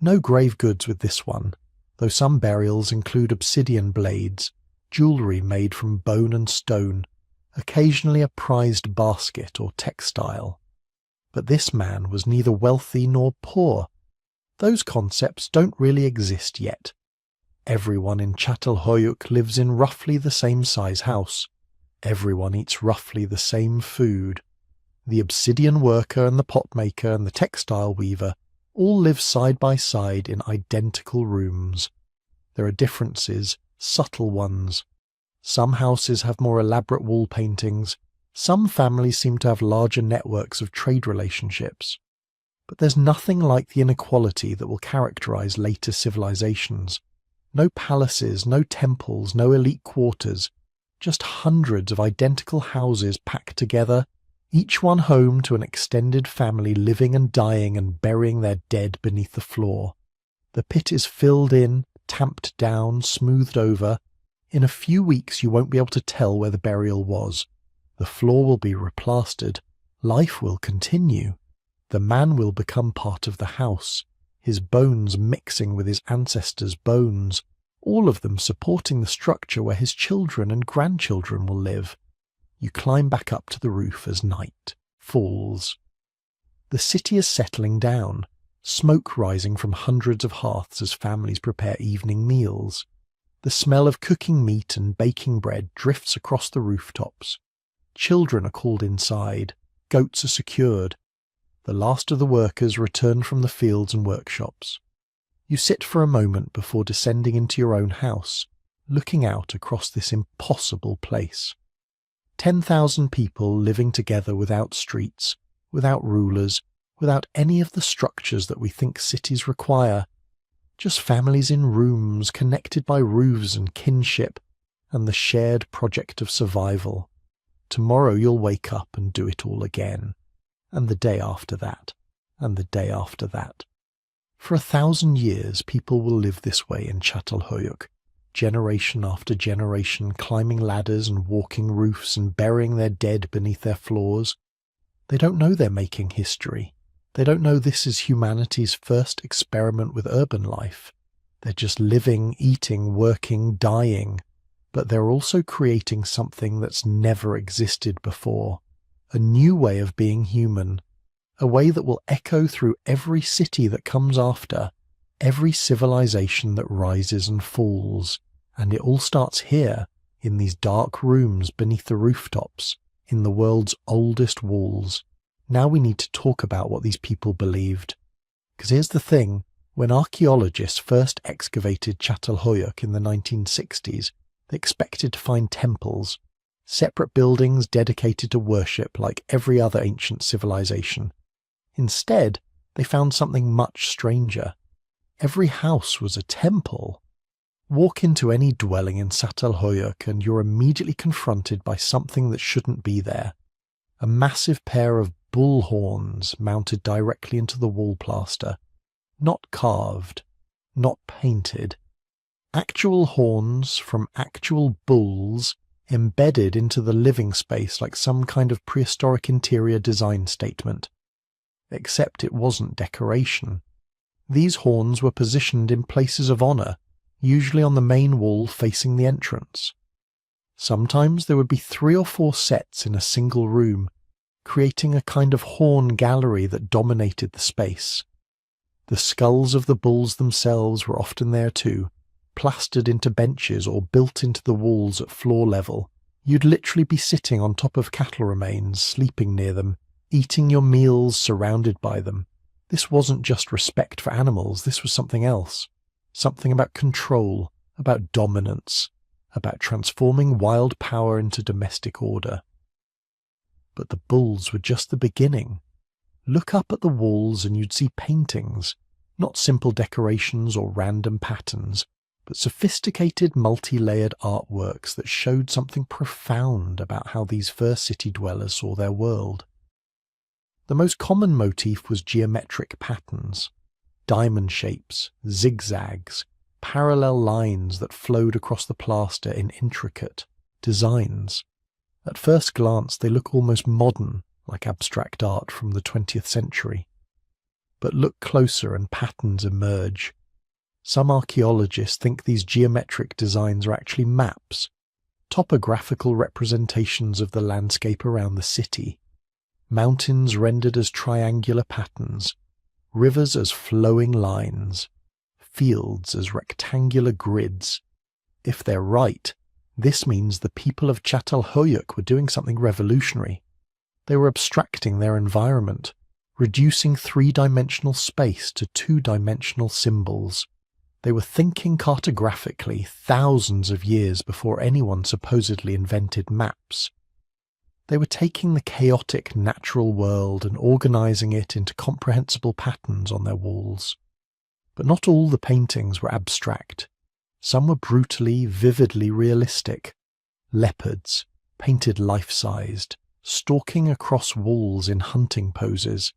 No grave goods with this one, though some burials include obsidian blades, jewellery made from bone and stone, occasionally a prized basket or textile. But this man was neither wealthy nor poor. Those concepts don't really exist yet. Everyone in Çatalhöyük lives in roughly the same size house. Everyone eats roughly the same food. The obsidian worker and the potmaker and the textile weaver all live side by side in identical rooms. There are differences, subtle ones. Some houses have more elaborate wall paintings. Some families seem to have larger networks of trade relationships. But there's nothing like the inequality that will characterize later civilizations. No palaces, no temples, no elite quarters, just hundreds of identical houses packed together, each one home to an extended family living and dying and burying their dead beneath the floor. The pit is filled in, tamped down, smoothed over. In a few weeks you won't be able to tell where the burial was. The floor will be replastered. Life will continue. The man will become part of the house, his bones mixing with his ancestors' bones, all of them supporting the structure where his children and grandchildren will live. You climb back up to the roof as night falls. The city is settling down, smoke rising from hundreds of hearths as families prepare evening meals. The smell of cooking meat and baking bread drifts across the rooftops. Children are called inside, goats are secured. The last of the workers return from the fields and workshops. You sit for a moment before descending into your own house, looking out across this impossible place. 10,000 people living together without streets, without rulers, without any of the structures that we think cities require. Just families in rooms connected by roofs and kinship, and the shared project of survival. Tomorrow you'll wake up and do it all again, and the day after that, and the day after that. For 1,000 years people will live this way in Çatalhöyük, generation after generation climbing ladders and walking roofs and burying their dead beneath their floors. They don't know they're making history. They don't know this is humanity's first experiment with urban life. They're just living, eating, working, dying. But they're also creating something that's never existed before. A new way of being human. A way that will echo through every city that comes after, every civilization that rises and falls. And it all starts here, in these dark rooms beneath the rooftops, in the world's oldest walls. Now we need to talk about what these people believed. Because here's the thing, when archaeologists first excavated Çatalhöyük in the 1960s, they expected to find temples, separate buildings dedicated to worship like every other ancient civilization. Instead, they found something much stranger. Every house was a temple. Walk into any dwelling in Çatalhöyük and you're immediately confronted by something that shouldn't be there. A massive pair of bull horns mounted directly into the wall plaster. Not carved, not painted. Actual horns from actual bulls embedded into the living space like some kind of prehistoric interior design statement. Except it wasn't decoration. These horns were positioned in places of honor, usually on the main wall facing the entrance. Sometimes there would be 3 or 4 sets in a single room, creating a kind of horn gallery that dominated the space. The skulls of the bulls themselves were often there too, plastered into benches or built into the walls at floor level. You'd literally be sitting on top of cattle remains, sleeping near them, eating your meals surrounded by them. This wasn't just respect for animals, this was something else. Something about control, about dominance, about transforming wild power into domestic order. But the bulls were just the beginning. Look up at the walls and you'd see paintings, not simple decorations or random patterns, but sophisticated multi-layered artworks that showed something profound about how these first city dwellers saw their world. The most common motif was geometric patterns, diamond shapes, zigzags, parallel lines that flowed across the plaster in intricate designs. At first glance they look almost modern, like abstract art from the 20th century. But look closer and patterns emerge. Some archaeologists think these geometric designs are actually maps, topographical representations of the landscape around the city. Mountains rendered as triangular patterns, rivers as flowing lines, fields as rectangular grids. If they're right, this means the people of Çatalhöyük were doing something revolutionary. They were abstracting their environment, reducing 3-dimensional space to 2-dimensional symbols. They were thinking cartographically thousands of years before anyone supposedly invented maps. They were taking the chaotic natural world and organizing it into comprehensible patterns on their walls. But not all the paintings were abstract. Some were brutally, vividly realistic. Leopards, painted life-sized, stalking across walls in hunting poses.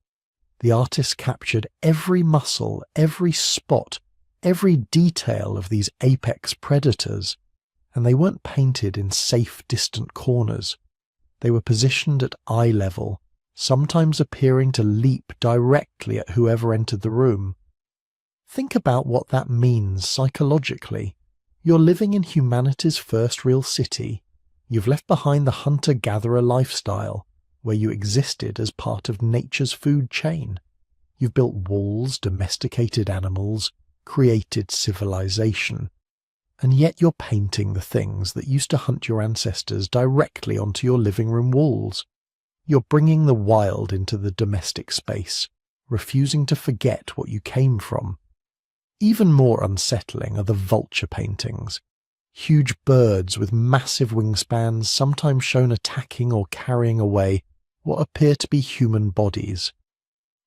The artist captured every muscle, every spot, every detail of these apex predators, and they weren't painted in safe, distant corners. They were positioned at eye level, sometimes appearing to leap directly at whoever entered the room. Think about what that means psychologically. You're living in humanity's first real city. You've left behind the hunter-gatherer lifestyle, where you existed as part of nature's food chain. You've built walls, domesticated animals, created civilization. And yet you're painting the things that used to hunt your ancestors directly onto your living room walls. You're bringing the wild into the domestic space, refusing to forget what you came from. Even more unsettling are the vulture paintings. Huge birds with massive wingspans, sometimes shown attacking or carrying away what appear to be human bodies.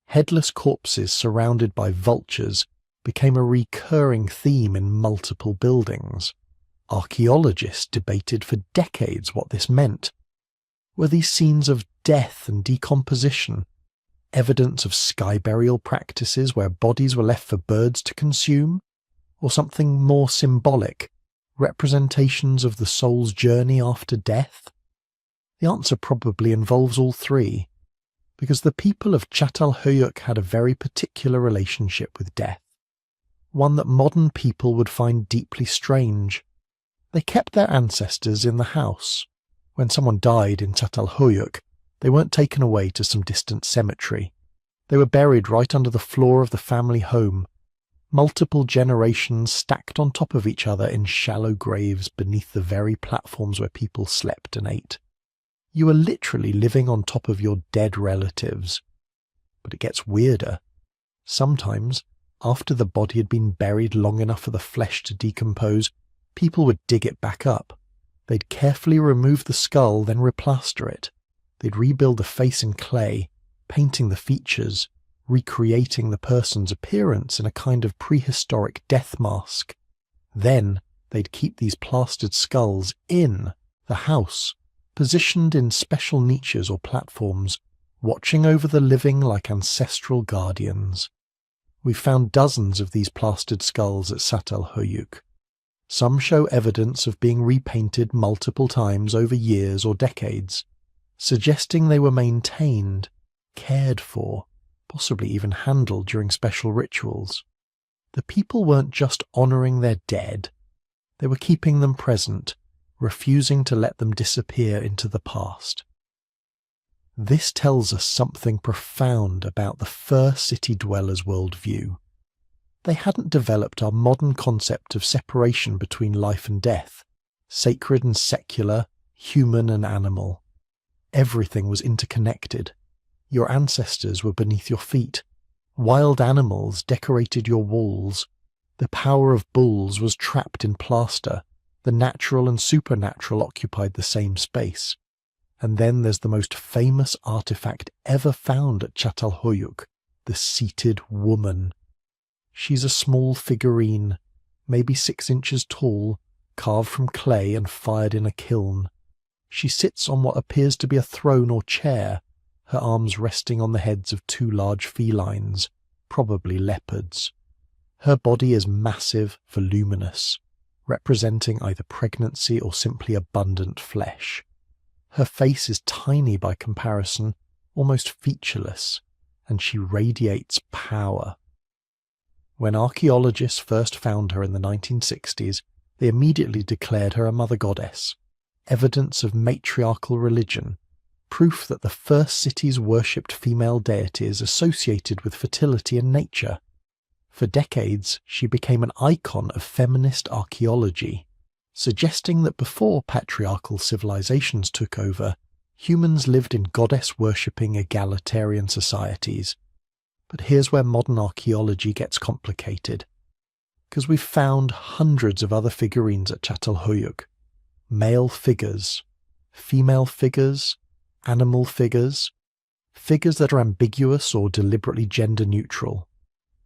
Headless corpses surrounded by vultures became a recurring theme in multiple buildings. Archaeologists debated for decades what this meant. Were these scenes of death and decomposition, evidence of sky burial practices where bodies were left for birds to consume, or something more symbolic, Representations of the soul's journey after death? The answer probably involves all three, because the people of Çatalhöyük had a very particular relationship with death, one that modern people would find deeply strange. They kept their ancestors in the house. When someone died in Çatalhöyük, they weren't taken away to some distant cemetery. They were buried right under the floor of the family home, multiple generations stacked on top of each other in shallow graves beneath the very platforms where people slept and ate. You were literally living on top of your dead relatives. But it gets weirder. Sometimes, after the body had been buried long enough for the flesh to decompose, people would dig it back up. They'd carefully remove the skull, then replaster it. They'd rebuild the face in clay, painting the features, recreating the person's appearance in a kind of prehistoric death mask. Then they'd keep these plastered skulls in the house, positioned in special niches or platforms, watching over the living like ancestral guardians. We've found dozens of these plastered skulls at Çatalhöyük. Some show evidence of being repainted multiple times over years or decades, suggesting they were maintained, cared for, possibly even handled during special rituals. The people weren't just honouring their dead, they were keeping them present, refusing to let them disappear into the past. This tells us something profound about the first city dwellers' worldview. They hadn't developed our modern concept of separation between life and death, sacred and secular, human and animal. Everything was interconnected. Your ancestors were beneath your feet. Wild animals decorated your walls. The power of bulls was trapped in plaster. The natural and supernatural occupied the same space. And then there's the most famous artifact ever found at Çatalhöyük, the seated woman. She's a small figurine, maybe 6 inches tall, carved from clay and fired in a kiln. She sits on what appears to be a throne or chair, her arms resting on the heads of 2 large felines, probably leopards. Her body is massive, voluminous, representing either pregnancy or simply abundant flesh. Her face is tiny by comparison, almost featureless, and she radiates power. When archaeologists first found her in the 1960s, they immediately declared her a mother goddess, evidence of matriarchal religion, proof that the first cities worshipped female deities associated with fertility and nature. For decades, she became an icon of feminist archaeology, suggesting that before patriarchal civilizations took over, humans lived in goddess-worshipping egalitarian societies. But here's where modern archaeology gets complicated, because we've found hundreds of other figurines at Çatalhöyük. Male figures, female figures, animal figures, figures that are ambiguous or deliberately gender-neutral.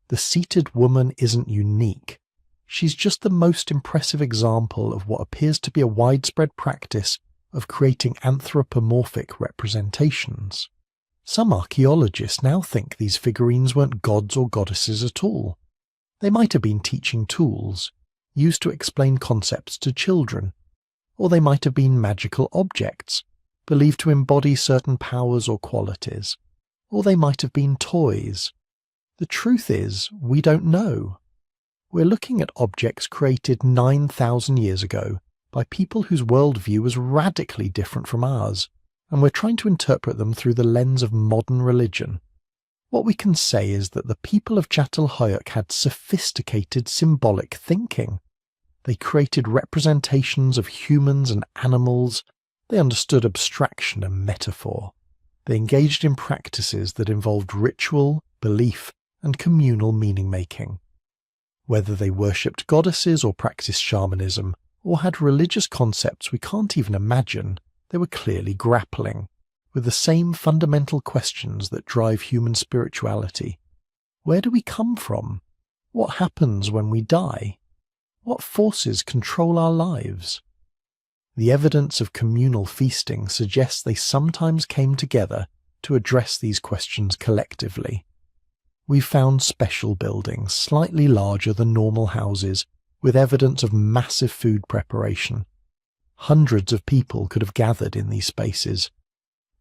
The seated woman isn't unique. She's just the most impressive example of what appears to be a widespread practice of creating anthropomorphic representations. Some archaeologists now think these figurines weren't gods or goddesses at all. They might have been teaching tools, used to explain concepts to children, or they might have been magical objects, believed to embody certain powers or qualities, or they might have been toys. The truth is, we don't know. We're looking at objects created 9,000 years ago by people whose worldview was radically different from ours, and we're trying to interpret them through the lens of modern religion. What we can say is that the people of Çatalhöyük had sophisticated symbolic thinking. They created representations of humans and animals. They understood abstraction and metaphor. They engaged in practices that involved ritual, belief, and communal meaning-making. Whether they worshipped goddesses or practiced shamanism, or had religious concepts we can't even imagine, they were clearly grappling with the same fundamental questions that drive human spirituality. Where do we come from? What happens when we die? What forces control our lives? The evidence of communal feasting suggests they sometimes came together to address these questions collectively. We found special buildings, slightly larger than normal houses, with evidence of massive food preparation. Hundreds of people could have gathered in these spaces.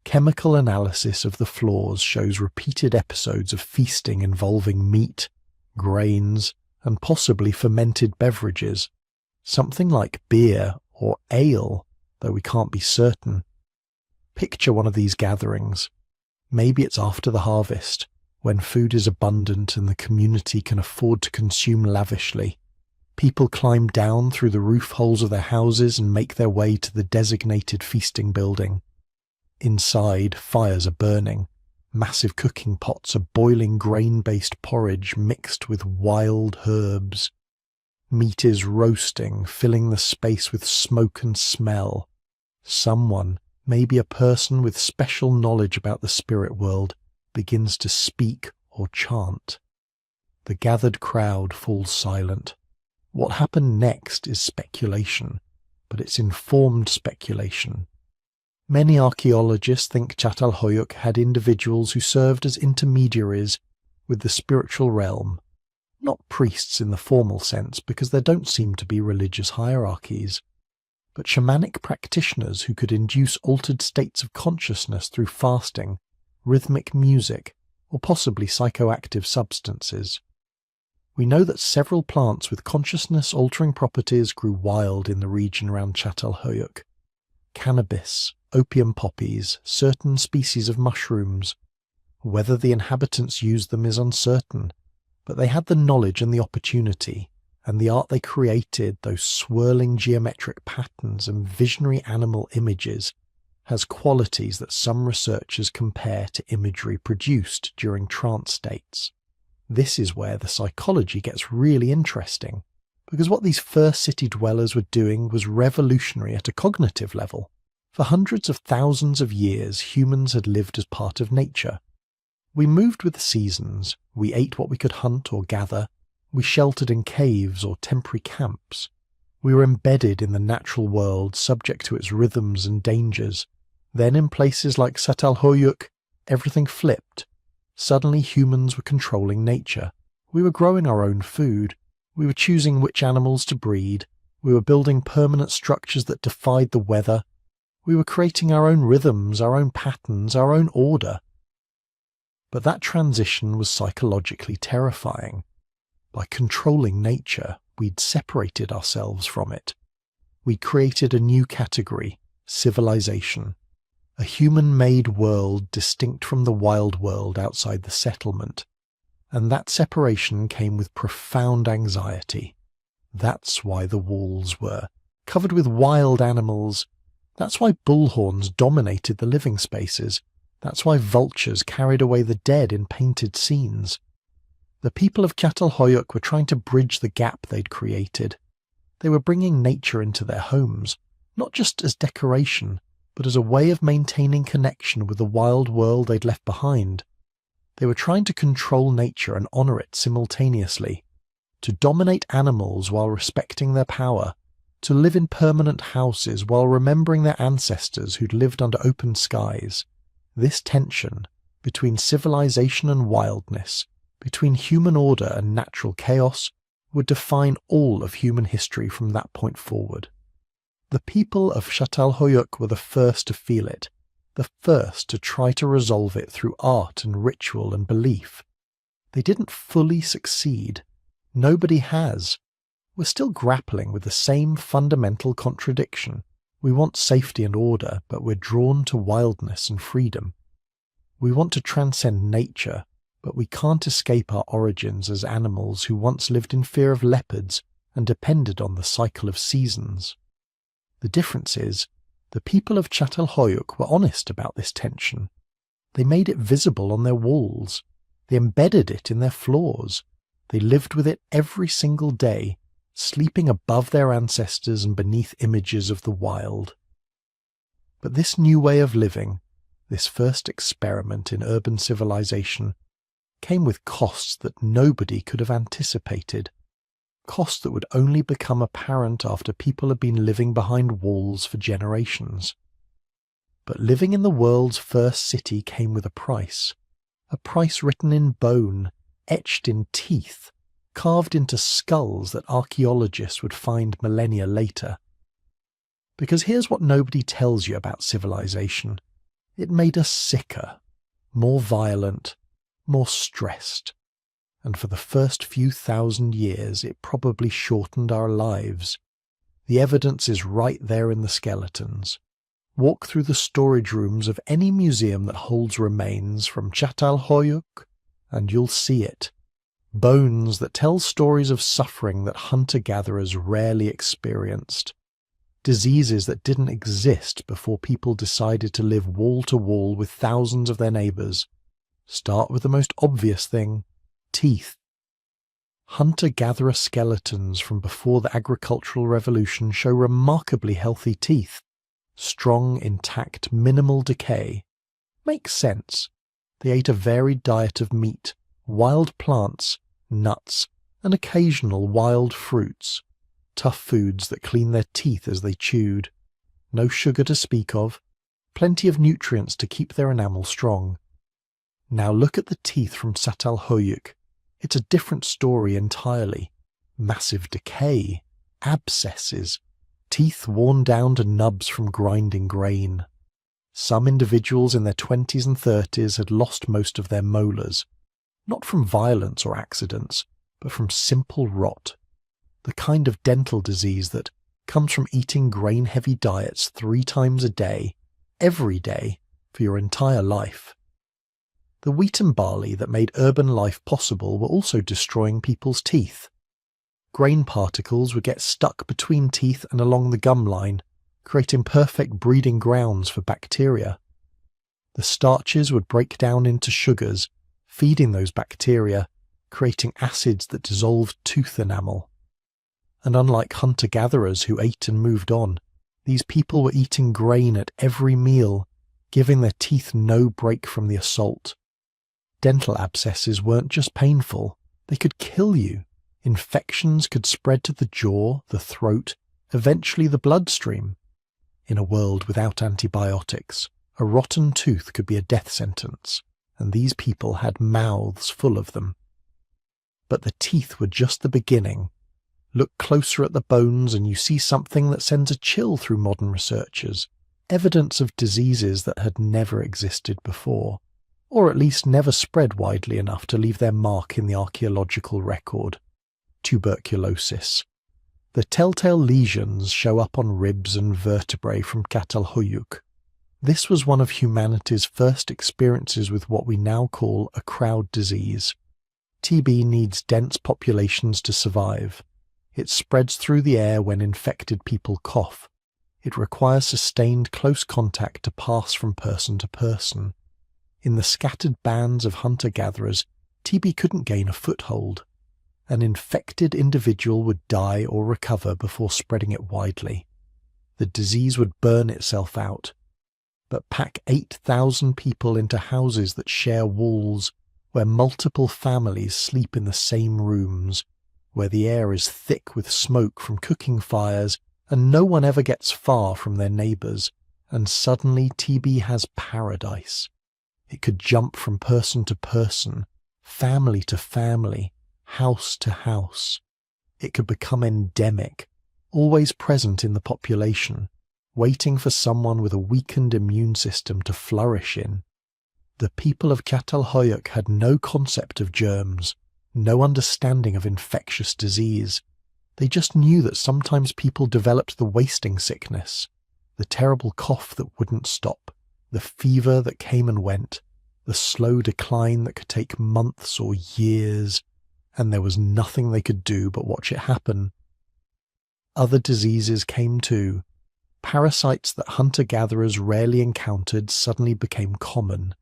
Chemical analysis of the floors shows repeated episodes of feasting involving meat, grains, and possibly fermented beverages, something like beer or ale, though we can't be certain. Picture one of these gatherings. Maybe it's after the harvest, when food is abundant and the community can afford to consume lavishly. People climb down through the roof holes of their houses and make their way to the designated feasting building. Inside, fires are burning. Massive cooking pots are boiling grain-based porridge mixed with wild herbs. Meat is roasting, filling the space with smoke and smell. Someone, maybe a person with special knowledge about the spirit world, begins to speak or chant. The gathered crowd falls silent. What happened next is speculation, but it's informed speculation. Many archaeologists think Çatalhöyük had individuals who served as intermediaries with the spiritual realm, not priests in the formal sense because there don't seem to be religious hierarchies, but shamanic practitioners who could induce altered states of consciousness through fasting, rhythmic music, or possibly psychoactive substances. We know that several plants with consciousness-altering properties grew wild in the region around Çatalhöyük. Cannabis, opium poppies, certain species of mushrooms. Whether the inhabitants used them is uncertain, but they had the knowledge and the opportunity, and the art they created, those swirling geometric patterns and visionary animal images, has qualities that some researchers compare to imagery produced during trance states. This is where the psychology gets really interesting, because what these first city dwellers were doing was revolutionary at a cognitive level. For hundreds of thousands of years, humans had lived as part of nature. We moved with the seasons, we ate what we could hunt or gather, we sheltered in caves or temporary camps. We were embedded in the natural world, subject to its rhythms and dangers. Then in places like Çatalhöyük, everything flipped. Suddenly humans were controlling nature. We were growing our own food. We were choosing which animals to breed. We were building permanent structures that defied the weather. We were creating our own rhythms, our own patterns, our own order. But that transition was psychologically terrifying. By controlling nature, we'd separated ourselves from it. We created a new category, civilization. A human-made world distinct from the wild world outside the settlement. And that separation came with profound anxiety. That's why the walls were covered with wild animals. That's why bullhorns dominated the living spaces. That's why vultures carried away the dead in painted scenes. The people of Çatalhöyük were trying to bridge the gap they'd created. They were bringing nature into their homes, not just as decoration, but as a way of maintaining connection with the wild world they'd left behind. They were trying to control nature and honour it simultaneously, to dominate animals while respecting their power, to live in permanent houses while remembering their ancestors who'd lived under open skies. This tension between civilization and wildness, between human order and natural chaos, would define all of human history from that point forward. The people of Çatalhöyük were the first to feel it, the first to try to resolve it through art and ritual and belief. They didn't fully succeed. Nobody has. We're still grappling with the same fundamental contradiction. We want safety and order, but we're drawn to wildness and freedom. We want to transcend nature, but we can't escape our origins as animals who once lived in fear of leopards and depended on the cycle of seasons. The difference is, the people of Çatalhöyük were honest about this tension. They made it visible on their walls. They embedded it in their floors. They lived with it every single day, sleeping above their ancestors and beneath images of the wild. But this new way of living, this first experiment in urban civilization, came with costs that nobody could have anticipated. Costs that would only become apparent after people had been living behind walls for generations. But living in the world's first city came with a price written in bone, etched in teeth, carved into skulls that archaeologists would find millennia later. Because here's what nobody tells you about civilization. It made us sicker, more violent, more stressed. And for the first few thousand years, it probably shortened our lives. The evidence is right there in the skeletons. Walk through the storage rooms of any museum that holds remains from Çatalhöyük, and you'll see it. Bones that tell stories of suffering that hunter-gatherers rarely experienced. Diseases that didn't exist before people decided to live wall to wall with thousands of their neighbours. Start with the most obvious thing: teeth. Hunter-gatherer skeletons from before the agricultural revolution show remarkably healthy teeth. Strong, intact, minimal decay. Makes sense. They ate a varied diet of meat, wild plants, nuts, and occasional wild fruits. Tough foods that clean their teeth as they chewed. No sugar to speak of. Plenty of nutrients to keep their enamel strong. Now look at the teeth from Çatalhöyük. It's a different story entirely. Massive decay, abscesses, teeth worn down to nubs from grinding grain. Some individuals in their 20s and 30s had lost most of their molars, not from violence or accidents, but from simple rot. The kind of dental disease that comes from eating grain-heavy diets 3 times a day, every day, for your entire life. The wheat and barley that made urban life possible were also destroying people's teeth. Grain particles would get stuck between teeth and along the gum line, creating perfect breeding grounds for bacteria. The starches would break down into sugars, feeding those bacteria, creating acids that dissolved tooth enamel. And unlike hunter-gatherers who ate and moved on, these people were eating grain at every meal, giving their teeth no break from the assault. Dental abscesses weren't just painful, they could kill you. Infections could spread to the jaw, the throat, eventually the bloodstream. In a world without antibiotics, a rotten tooth could be a death sentence, and these people had mouths full of them. But the teeth were just the beginning. Look closer at the bones and you see something that sends a chill through modern researchers, evidence of diseases that had never existed before, or at least never spread widely enough to leave their mark in the archaeological record. Tuberculosis. The telltale lesions show up on ribs and vertebrae from Çatalhöyük. This was one of humanity's first experiences with what we now call a crowd disease. TB needs dense populations to survive. It spreads through the air when infected people cough. It requires sustained close contact to pass from person to person. In the scattered bands of hunter-gatherers, TB couldn't gain a foothold. An infected individual would die or recover before spreading it widely. The disease would burn itself out. But pack 8,000 people into houses that share walls, where multiple families sleep in the same rooms, where the air is thick with smoke from cooking fires and no one ever gets far from their neighbours, and suddenly TB has paradise. It could jump from person to person, family to family, house to house. It could become endemic, always present in the population, waiting for someone with a weakened immune system to flourish in. The people of Çatalhöyük had no concept of germs, no understanding of infectious disease. They just knew that sometimes people developed the wasting sickness, the terrible cough that wouldn't stop, the fever that came and went, the slow decline that could take months or years, and there was nothing they could do but watch it happen. Other diseases came too. Parasites that hunter-gatherers rarely encountered suddenly became common.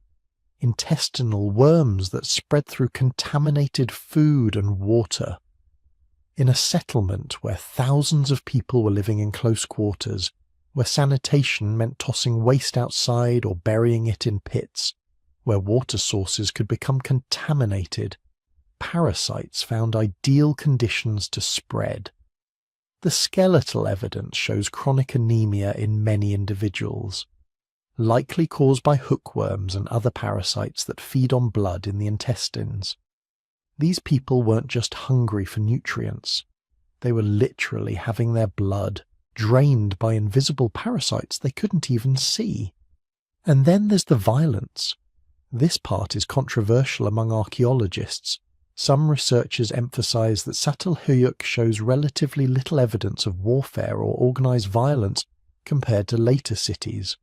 Intestinal worms that spread through contaminated food and water. In a settlement where thousands of people were living in close quarters, where sanitation meant tossing waste outside or burying it in pits, where water sources could become contaminated, parasites found ideal conditions to spread. The skeletal evidence shows chronic anemia in many individuals, likely caused by hookworms and other parasites that feed on blood in the intestines. These people weren't just hungry for nutrients. They were literally having their blood drained by invisible parasites they couldn't even see. And then there's the violence. This part is controversial among archaeologists. Some researchers emphasize that Çatalhöyük shows relatively little evidence of warfare or organized violence compared to later cities.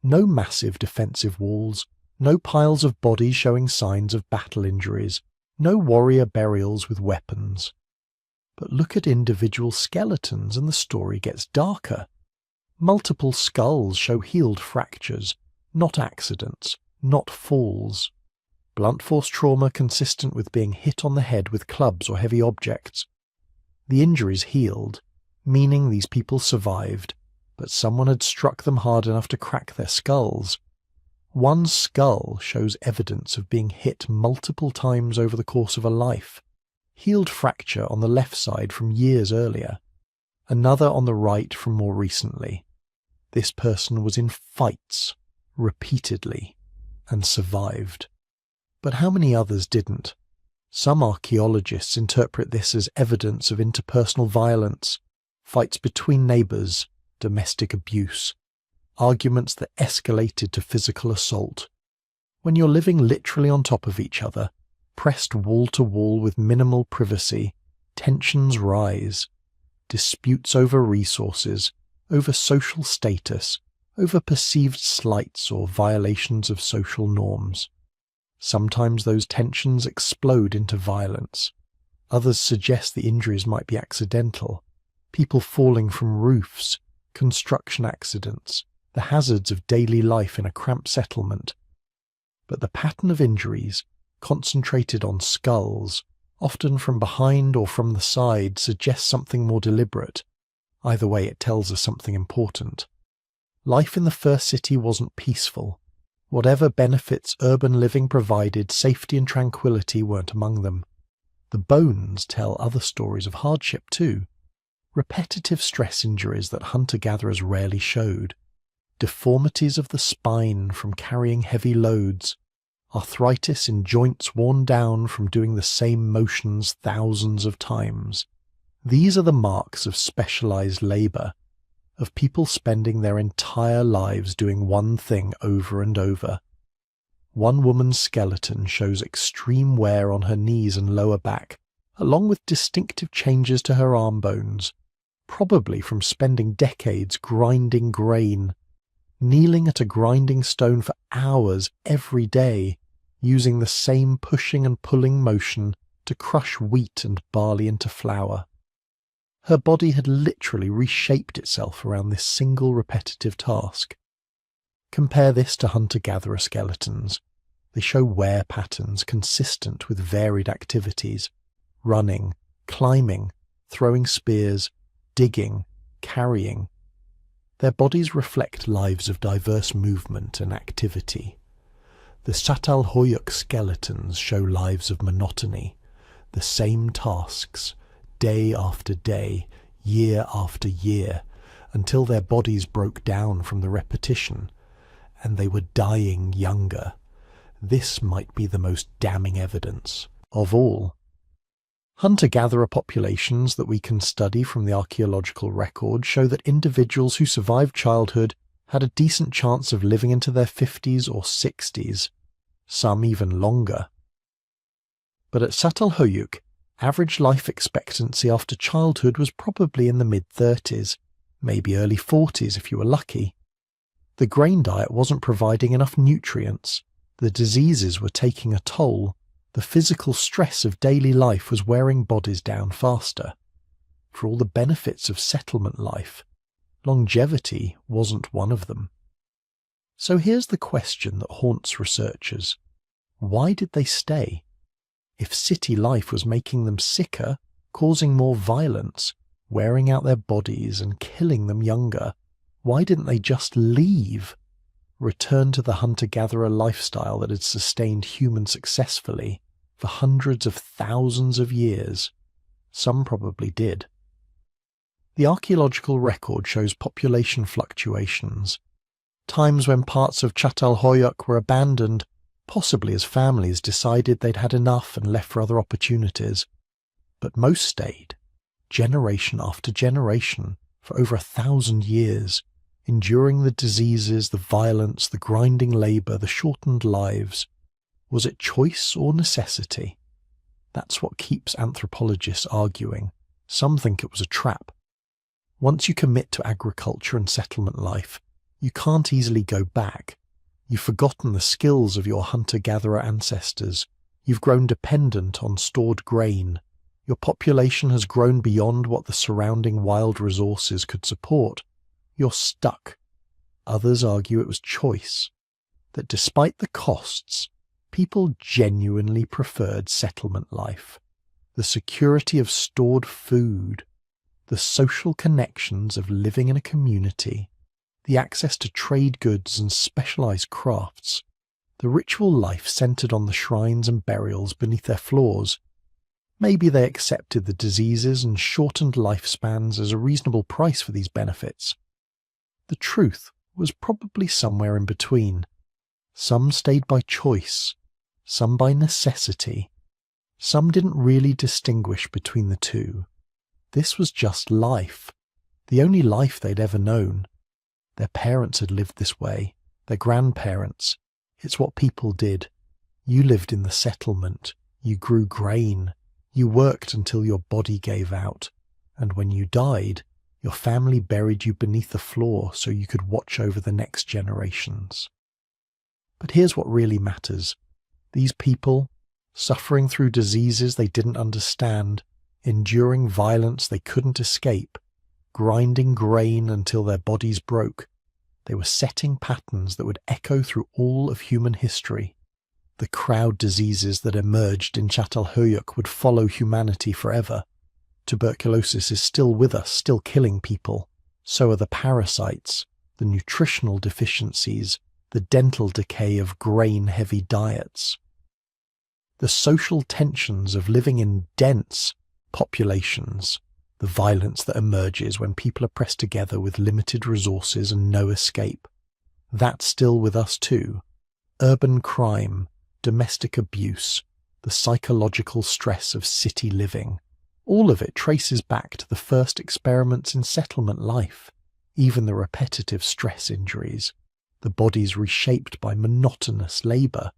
No massive defensive walls, no piles of bodies showing signs of battle injuries, no warrior burials with weapons. But look at individual skeletons and the story gets darker. Multiple skulls show healed fractures, not accidents, not falls. Blunt force trauma consistent with being hit on the head with clubs or heavy objects. The injuries healed, meaning these people survived, but someone had struck them hard enough to crack their skulls. One skull shows evidence of being hit multiple times over the course of a life. Healed fracture on the left side from years earlier. Another on the right from more recently. This person was in fights, repeatedly, and survived. But how many others didn't? Some archaeologists interpret this as evidence of interpersonal violence, fights between neighbours, domestic abuse, arguments that escalated to physical assault. When you're living literally on top of each other, pressed wall to wall with minimal privacy, tensions rise. Disputes over resources, over social status, over perceived slights or violations of social norms. Sometimes those tensions explode into violence. Others suggest the injuries might be accidental. People falling from roofs, construction accidents, the hazards of daily life in a cramped settlement. But the pattern of injuries, concentrated on skulls, often from behind or from the side, suggests something more deliberate. Either way, it tells us something important. Life in the first city wasn't peaceful. Whatever benefits urban living provided, safety and tranquility weren't among them. The bones tell other stories of hardship too. Repetitive stress injuries that hunter-gatherers rarely showed. Deformities of the spine from carrying heavy loads. Arthritis in joints worn down from doing the same motions thousands of times. These are the marks of specialized labor, of people spending their entire lives doing one thing over and over. One woman's skeleton shows extreme wear on her knees and lower back, along with distinctive changes to her arm bones, probably from spending decades grinding grain, kneeling at a grinding stone for hours every day, using the same pushing and pulling motion to crush wheat and barley into flour. Her body had literally reshaped itself around this single repetitive task. Compare this to hunter-gatherer skeletons. They show wear patterns consistent with varied activities: running, climbing, throwing spears, digging, carrying. Their bodies reflect lives of diverse movement and activity. The Çatalhöyük skeletons show lives of monotony, the same tasks, day after day, year after year, until their bodies broke down from the repetition, and they were dying younger. This might be the most damning evidence of all. Hunter-gatherer populations that we can study from the archaeological record show that individuals who survived childhood had a decent chance of living into their 50s or 60s, some even longer. But at Çatalhöyük, average life expectancy after childhood was probably in the mid-30s, maybe early 40s if you were lucky. The grain diet wasn't providing enough nutrients, the diseases were taking a toll, the physical stress of daily life was wearing bodies down faster. For all the benefits of settlement life, longevity wasn't one of them. So here's the question that haunts researchers. Why did they stay? If city life was making them sicker, causing more violence, wearing out their bodies and killing them younger, why didn't they just leave? Return to the hunter-gatherer lifestyle that had sustained humans successfully for hundreds of thousands of years? Some probably did. The archaeological record shows population fluctuations. Times when parts of Çatalhöyük were abandoned, possibly as families decided they'd had enough and left for other opportunities. But most stayed, generation after generation, for over 1,000 years, enduring the diseases, the violence, the grinding labour, the shortened lives. Was it choice or necessity? That's what keeps anthropologists arguing. Some think it was a trap. Once you commit to agriculture and settlement life, you can't easily go back. You've forgotten the skills of your hunter-gatherer ancestors. You've grown dependent on stored grain. Your population has grown beyond what the surrounding wild resources could support. You're stuck. Others argue it was choice, that despite the costs, people genuinely preferred settlement life. The security of stored food, the social connections of living in a community, the access to trade goods and specialized crafts, the ritual life centered on the shrines and burials beneath their floors. Maybe they accepted the diseases and shortened lifespans as a reasonable price for these benefits. The truth was probably somewhere in between. Some stayed by choice, some by necessity. Some didn't really distinguish between the two. This was just life, the only life they'd ever known. Their parents had lived this way, their grandparents. It's what people did. You lived in the settlement, you grew grain, you worked until your body gave out, and when you died, your family buried you beneath the floor so you could watch over the next generations. But here's what really matters. These people, suffering through diseases they didn't understand, enduring violence they couldn't escape, grinding grain until their bodies broke, they were setting patterns that would echo through all of human history. The crowd diseases that emerged in Çatalhöyük would follow humanity forever. Tuberculosis is still with us, still killing people. So are the parasites, the nutritional deficiencies, the dental decay of grain-heavy diets. The social tensions of living in dense populations, the violence that emerges when people are pressed together with limited resources and no escape. That's still with us too. Urban crime, domestic abuse, the psychological stress of city living. All of it traces back to the first experiments in settlement life, even the repetitive stress injuries, the bodies reshaped by monotonous labour.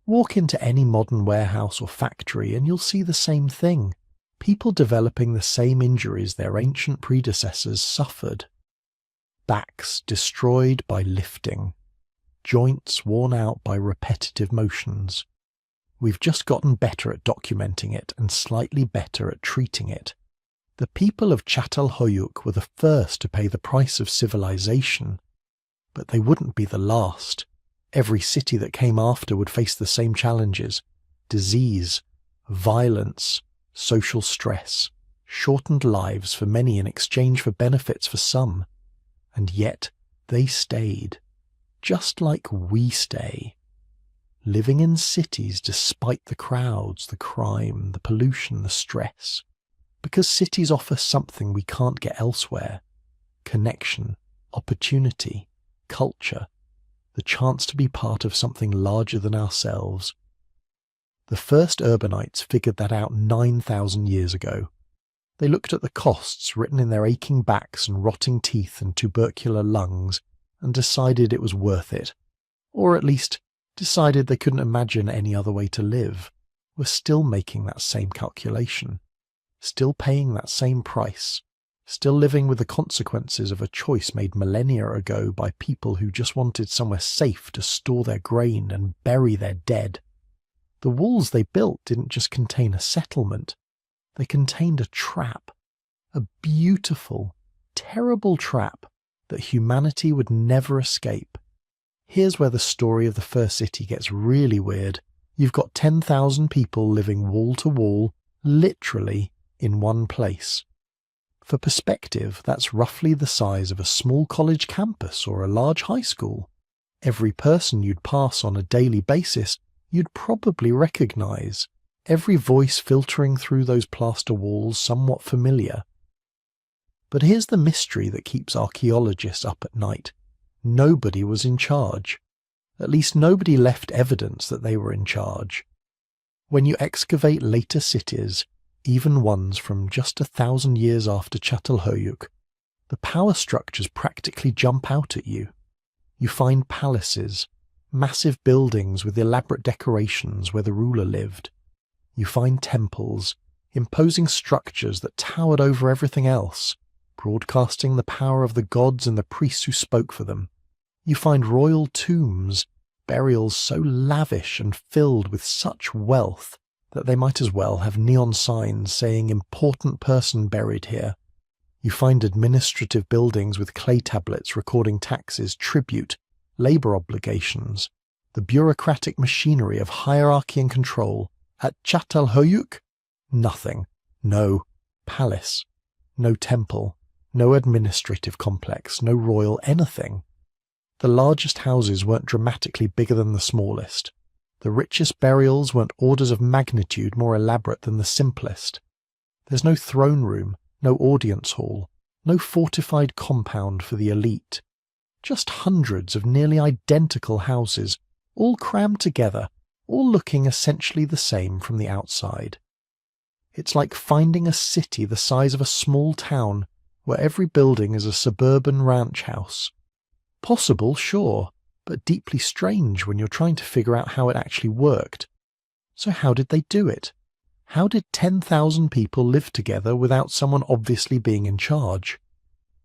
Walk into any modern warehouse or factory and you'll see the same thing. People developing the same injuries their ancient predecessors suffered. Backs destroyed by lifting, joints worn out by repetitive motions. We've just gotten better at documenting it and slightly better at treating it. The people of Çatalhöyük were the first to pay the price of civilization, but they wouldn't be the last. Every city that came after would face the same challenges: disease, violence, social stress, shortened lives for many in exchange for benefits for some. And yet they stayed, just like we stay, living in cities despite the crowds, the crime, the pollution, the stress, because cities offer something we can't get elsewhere: connection, opportunity, culture, the chance to be part of something larger than ourselves. The first urbanites figured that out 9,000 years ago. They looked at the costs written in their aching backs and rotting teeth and tubercular lungs and decided it was worth it. Or at least decided they couldn't imagine any other way to live. We're still making that same calculation, still paying that same price, still living with the consequences of a choice made millennia ago by people who just wanted somewhere safe to store their grain and bury their dead. The walls they built didn't just contain a settlement, they contained a trap, a beautiful, terrible trap that humanity would never escape. Here's where the story of the first city gets really weird. You've got 10,000 people living wall to wall, literally in one place. For perspective, that's roughly the size of a small college campus or a large high school. Every person you'd pass on a daily basis you'd probably recognize, every voice filtering through those plaster walls somewhat familiar. But here's the mystery that keeps archaeologists up at night. Nobody was in charge. At least nobody left evidence that they were in charge. When you excavate later cities, even ones from just 1,000 years after Çatalhöyük, the power structures practically jump out at you. You find palaces, massive buildings with elaborate decorations where the ruler lived. You find temples, imposing structures that towered over everything else, broadcasting the power of the gods and the priests who spoke for them. You find royal tombs, burials so lavish and filled with such wealth that they might as well have neon signs saying "important person buried here." You find administrative buildings with clay tablets recording taxes, tribute, labour obligations, the bureaucratic machinery of hierarchy and control. At Çatalhöyük, nothing. No palace, no temple, no administrative complex, no royal anything. The largest houses weren't dramatically bigger than the smallest. The richest burials weren't orders of magnitude more elaborate than the simplest. There's no throne room, no audience hall, no fortified compound for the elite. Just hundreds of nearly identical houses, all crammed together, all looking essentially the same from the outside. It's like finding a city the size of a small town where every building is a suburban ranch house. Possible, sure, but deeply strange when you're trying to figure out how it actually worked. So how did they do it? How did 10,000 people live together without someone obviously being in charge?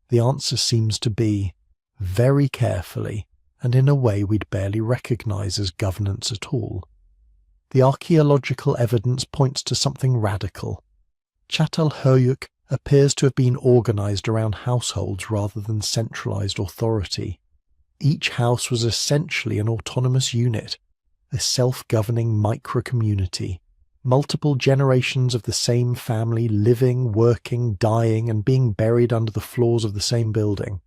The answer seems to be very carefully and in a way we'd barely recognise as governance at all. The archaeological evidence points to something radical. Çatalhöyük appears to have been organised around households rather than centralised authority. Each house was essentially an autonomous unit, a self-governing micro-community, multiple generations of the same family living, working, dying, and being buried under the floors of the same building.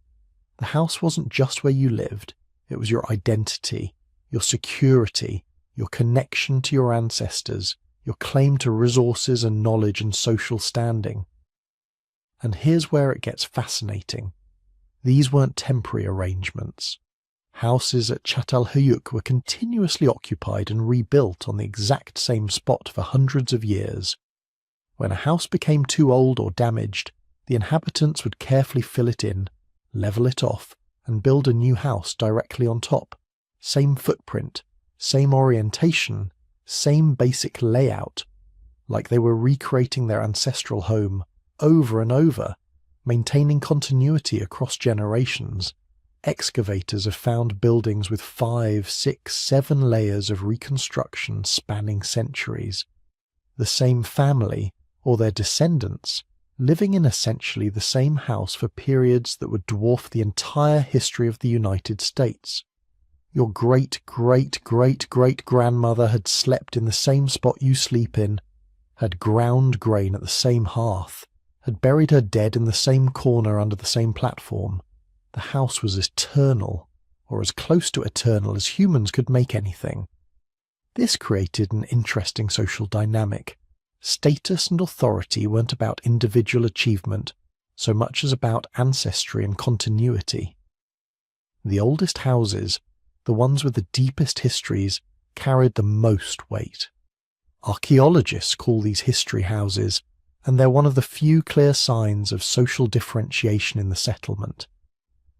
The house wasn't just where you lived, it was your identity, your security, your connection to your ancestors, your claim to resources and knowledge and social standing. And here's where it gets fascinating. These weren't temporary arrangements. Houses at Çatalhöyük were continuously occupied and rebuilt on the exact same spot for hundreds of years. When a house became too old or damaged, the inhabitants would carefully fill it in, level it off, and build a new house directly on top. Same footprint, same orientation, same basic layout, like they were recreating their ancestral home over and over, maintaining continuity across generations. Excavators have found buildings with 5, 6, 7 layers of reconstruction spanning centuries. The same family, or their descendants, living in essentially the same house for periods that would dwarf the entire history of the United States. Your great-great-great-great-grandmother had slept in the same spot you sleep in, had ground grain at the same hearth, had buried her dead in the same corner under the same platform. The house was eternal, or as close to eternal as humans could make anything. This created an interesting social dynamic. Status and authority weren't about individual achievement so much as about ancestry and continuity. The oldest houses, the ones with the deepest histories, carried the most weight. Archaeologists call these history houses, and they're one of the few clear signs of social differentiation in the settlement.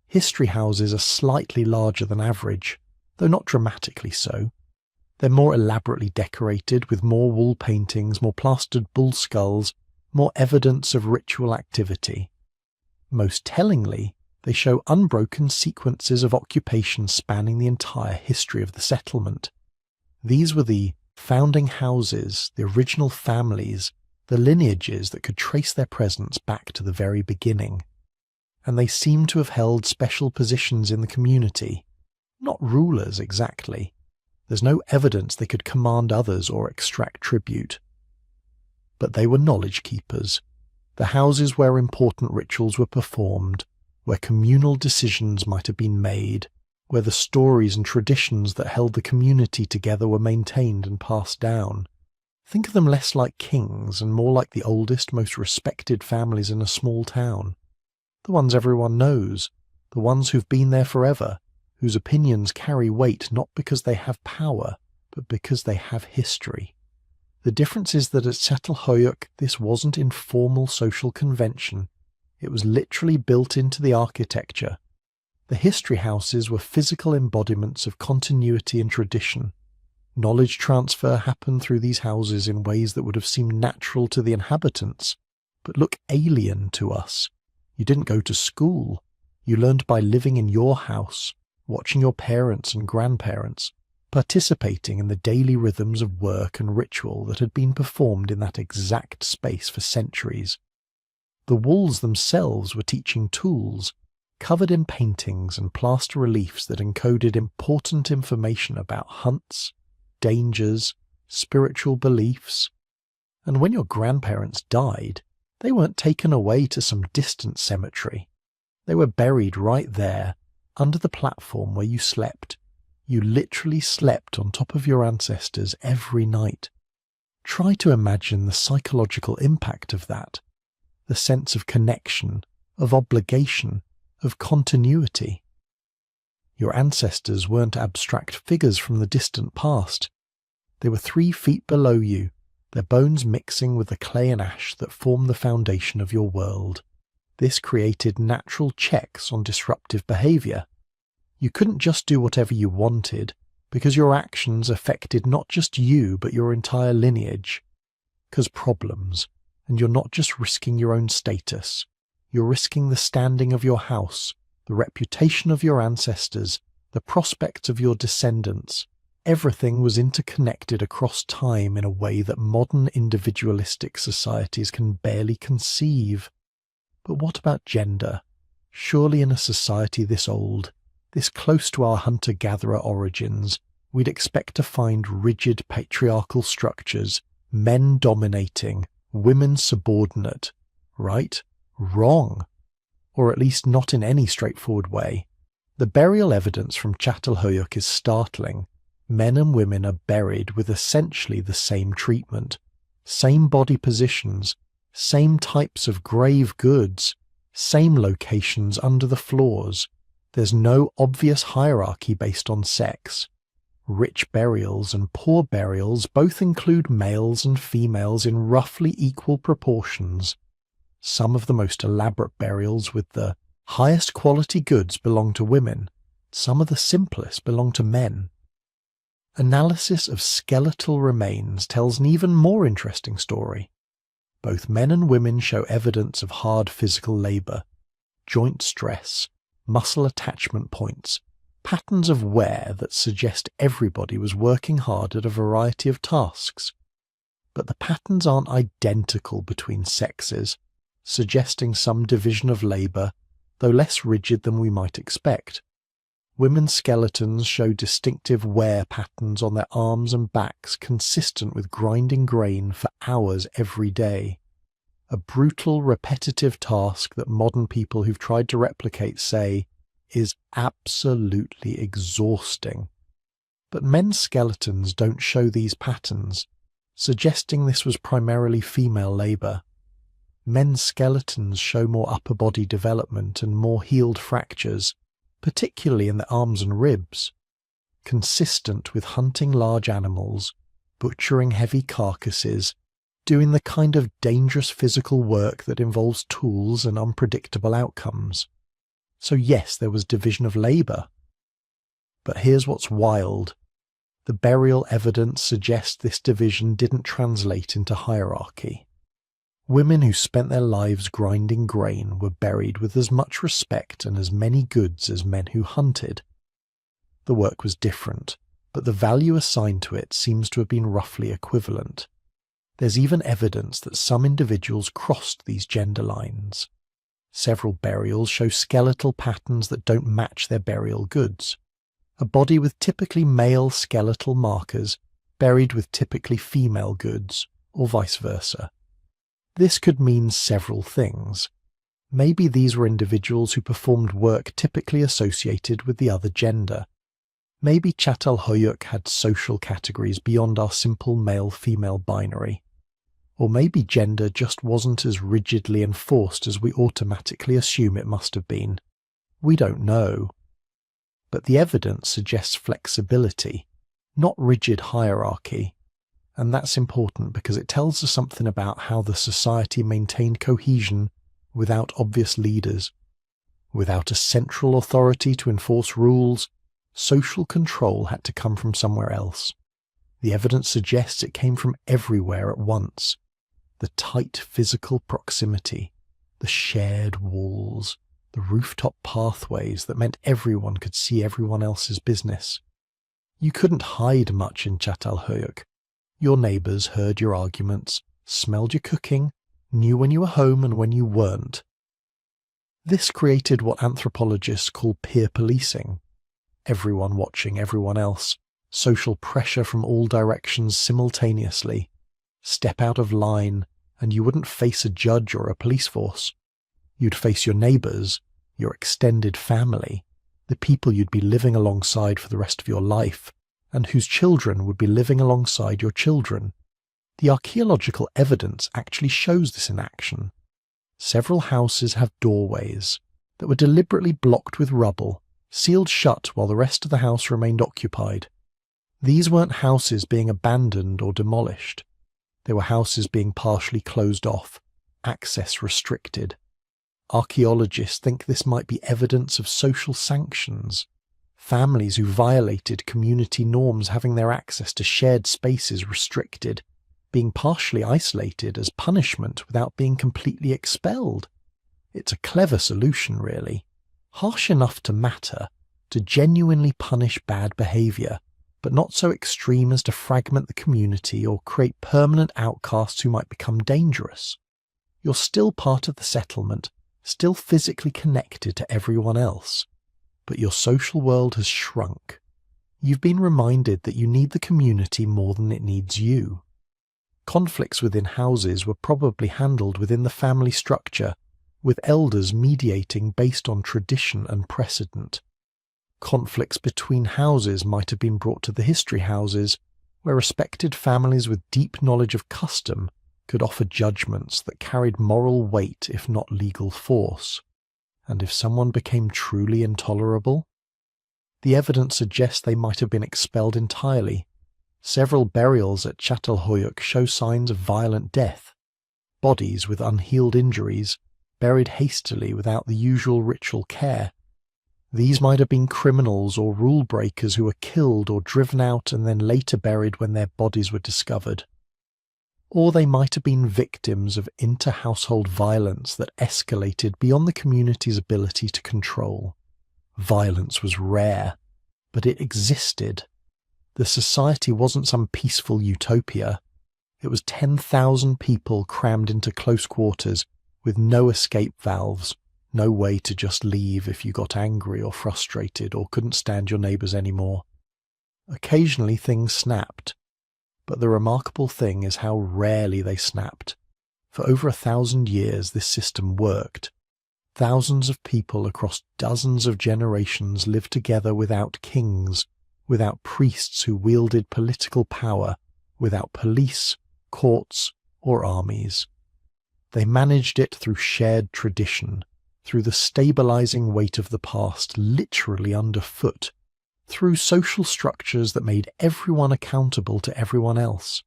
History houses are slightly larger than average, though not dramatically so. They're more elaborately decorated with more wall paintings, more plastered bull skulls, more evidence of ritual activity. Most tellingly, they show unbroken sequences of occupation spanning the entire history of the settlement. These were the founding houses, the original families, the lineages that could trace their presence back to the very beginning. And they seem to have held special positions in the community. Not rulers exactly. There's no evidence they could command others or extract tribute. But they were knowledge keepers, the houses where important rituals were performed, where communal decisions might have been made, where the stories and traditions that held the community together were maintained and passed down. Think of them less like kings and more like the oldest, most respected families in a small town. The ones everyone knows, the ones who've been there forever, whose opinions carry weight not because they have power, but because they have history. The difference is that at Çatalhöyük this wasn't informal social convention, it was literally built into the architecture. The history houses were physical embodiments of continuity and tradition. Knowledge transfer happened through these houses in ways that would have seemed natural to the inhabitants, but look alien to us. You didn't go to school. You learned by living in your house, watching your parents and grandparents, participating in the daily rhythms of work and ritual that had been performed in that exact space for centuries. The walls themselves were teaching tools, covered in paintings and plaster reliefs that encoded important information about hunts, dangers, spiritual beliefs. And when your grandparents died, they weren't taken away to some distant cemetery. They were buried right there, under the platform where you slept. You literally slept on top of your ancestors every night. Try to imagine the psychological impact of that, the sense of connection, of obligation, of continuity. Your ancestors weren't abstract figures from the distant past. They were 3 feet below you, their bones mixing with the clay and ash that form the foundation of your world. This created natural checks on disruptive behavior. You couldn't just do whatever you wanted, because your actions affected not just you but your entire lineage. Cause problems, and you're not just risking your own status, you're risking the standing of your house, the reputation of your ancestors, the prospects of your descendants. Everything was interconnected across time in a way that modern individualistic societies can barely conceive. But what about gender? Surely in a society this old, this close to our hunter-gatherer origins, we'd expect to find rigid patriarchal structures, men dominating, women subordinate. Right? Wrong. Or at least not in any straightforward way. The burial evidence from Çatalhöyük is startling. Men and women are buried with essentially the same treatment, same body positions, same types of grave goods, same locations under the floors. There's no obvious hierarchy based on sex. Rich burials and poor burials both include males and females in roughly equal proportions. Some of the most elaborate burials with the highest quality goods belong to women. Some of the simplest belong to men. Analysis of skeletal remains tells an even more interesting story. Both men and women show evidence of hard physical labour, joint stress, muscle attachment points, patterns of wear that suggest everybody was working hard at a variety of tasks. But the patterns aren't identical between sexes, suggesting some division of labour, though less rigid than we might expect. Women's skeletons show distinctive wear patterns on their arms and backs consistent with grinding grain for hours every day. A brutal, repetitive task that modern people who've tried to replicate say is absolutely exhausting. But men's skeletons don't show these patterns, suggesting this was primarily female labour. Men's skeletons show more upper body development and more healed fractures, particularly in the arms and ribs, consistent with hunting large animals, butchering heavy carcasses, doing the kind of dangerous physical work that involves tools and unpredictable outcomes. So yes, there was division of labour. But here's what's wild. The burial evidence suggests this division didn't translate into hierarchy. Women who spent their lives grinding grain were buried with as much respect and as many goods as men who hunted. The work was different, but the value assigned to it seems to have been roughly equivalent. There's even evidence that some individuals crossed these gender lines. Several burials show skeletal patterns that don't match their burial goods. A body with typically male skeletal markers buried with typically female goods, or vice versa. This could mean several things. Maybe these were individuals who performed work typically associated with the other gender. Maybe Çatalhöyük had social categories beyond our simple male-female binary. Or maybe gender just wasn't as rigidly enforced as we automatically assume it must have been. We don't know. But the evidence suggests flexibility, not rigid hierarchy. And that's important because it tells us something about how the society maintained cohesion without obvious leaders. Without a central authority to enforce rules, social control had to come from somewhere else. The evidence suggests it came from everywhere at once. The tight physical proximity, the shared walls, the rooftop pathways that meant everyone could see everyone else's business. You couldn't hide much in Çatalhöyük. Your neighbours heard your arguments, smelled your cooking, knew when you were home and when you weren't. This created what anthropologists call peer policing. Everyone watching everyone else, social pressure from all directions simultaneously. Step out of line, and you wouldn't face a judge or a police force. You'd face your neighbours, your extended family, the people you'd be living alongside for the rest of your life, and whose children would be living alongside your children. The archaeological evidence actually shows this in action. Several houses have doorways that were deliberately blocked with rubble, sealed shut while the rest of the house remained occupied. These weren't houses being abandoned or demolished. They were houses being partially closed off, access restricted. Archaeologists think this might be evidence of social sanctions. Families who violated community norms having their access to shared spaces restricted, being partially isolated as punishment without being completely expelled. It's a clever solution, really. Harsh enough to matter, to genuinely punish bad behaviour, but not so extreme as to fragment the community or create permanent outcasts who might become dangerous. You're still part of the settlement, still physically connected to everyone else. But your social world has shrunk. You've been reminded that you need the community more than it needs you. Conflicts within houses were probably handled within the family structure, with elders mediating based on tradition and precedent. Conflicts between houses might have been brought to the history houses, where respected families with deep knowledge of custom could offer judgments that carried moral weight if not legal force. And if someone became truly intolerable? The evidence suggests they might have been expelled entirely. Several burials at Çatalhöyük show signs of violent death. Bodies with unhealed injuries, buried hastily without the usual ritual care. These might have been criminals or rule breakers who were killed or driven out and then later buried when their bodies were discovered. Or they might have been victims of inter-household violence that escalated beyond the community's ability to control. Violence was rare, but it existed. The society wasn't some peaceful utopia. It was 10,000 people crammed into close quarters with no escape valves, no way to just leave if you got angry or frustrated or couldn't stand your neighbours anymore. Occasionally things snapped. But the remarkable thing is how rarely they snapped. For over 1,000 years this system worked. Thousands of people across dozens of generations lived together without kings, without priests who wielded political power, without police, courts, or armies. They managed it through shared tradition, through the stabilizing weight of the past literally underfoot, through social structures that made everyone accountable to everyone else.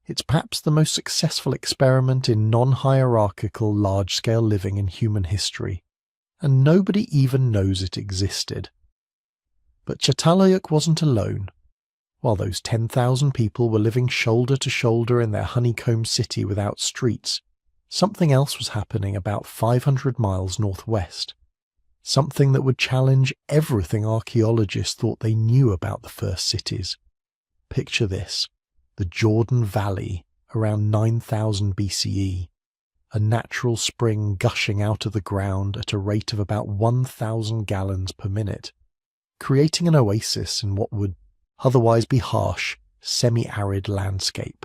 It's perhaps the most successful experiment in non-hierarchical large-scale living in human history, and nobody even knows it existed. But Çatalhöyük wasn't alone. While those 10,000 people were living shoulder to shoulder in their honeycomb city without streets, something else was happening about 500 miles northwest. Something that would challenge everything archaeologists thought they knew about the first cities. Picture this, the Jordan Valley around 9000 BCE, a natural spring gushing out of the ground at a rate of about 1,000 gallons per minute, creating an oasis in what would otherwise be harsh, semi-arid landscape.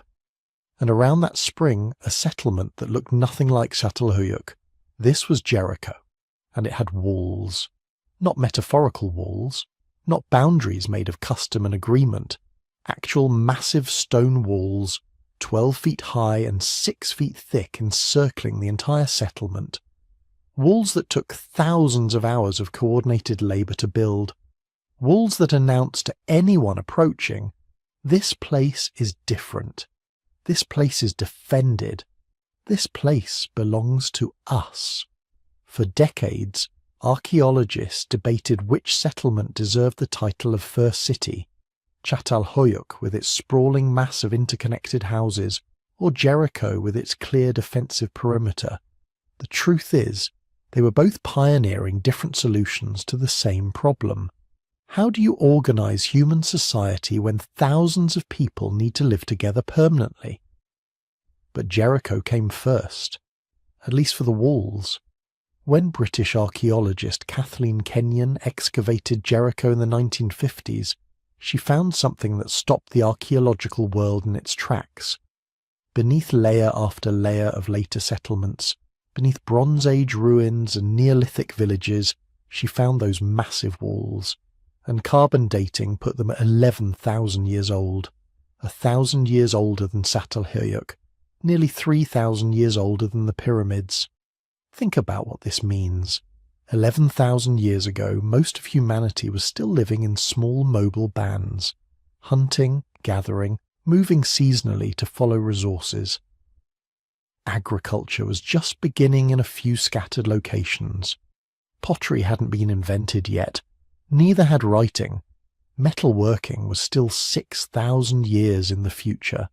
And around that spring, a settlement that looked nothing like Çatalhöyük. This was Jericho. And it had walls, not metaphorical walls, not boundaries made of custom and agreement, actual massive stone walls, 12 feet high and 6 feet thick, encircling the entire settlement. Walls that took thousands of hours of coordinated labour to build. Walls that announce to anyone approaching, this place is different. This place is defended. This place belongs to us. For decades, archaeologists debated which settlement deserved the title of first city, Çatalhöyük with its sprawling mass of interconnected houses, or Jericho with its clear defensive perimeter. The truth is, they were both pioneering different solutions to the same problem. How do you organize human society when thousands of people need to live together permanently? But Jericho came first, at least for the walls. When British archaeologist Kathleen Kenyon excavated Jericho in the 1950s, she found something that stopped the archaeological world in its tracks. Beneath layer after layer of later settlements, beneath Bronze Age ruins and Neolithic villages, she found those massive walls, and carbon dating put them at 11,000 years old, 1,000 years older than Çatalhöyük, nearly 3,000 years older than the pyramids. Think about what this means. 11,000 years ago, most of humanity was still living in small mobile bands, hunting, gathering, moving seasonally to follow resources. Agriculture was just beginning in a few scattered locations. Pottery hadn't been invented yet. Neither had writing. Metalworking was still 6,000 years in the future.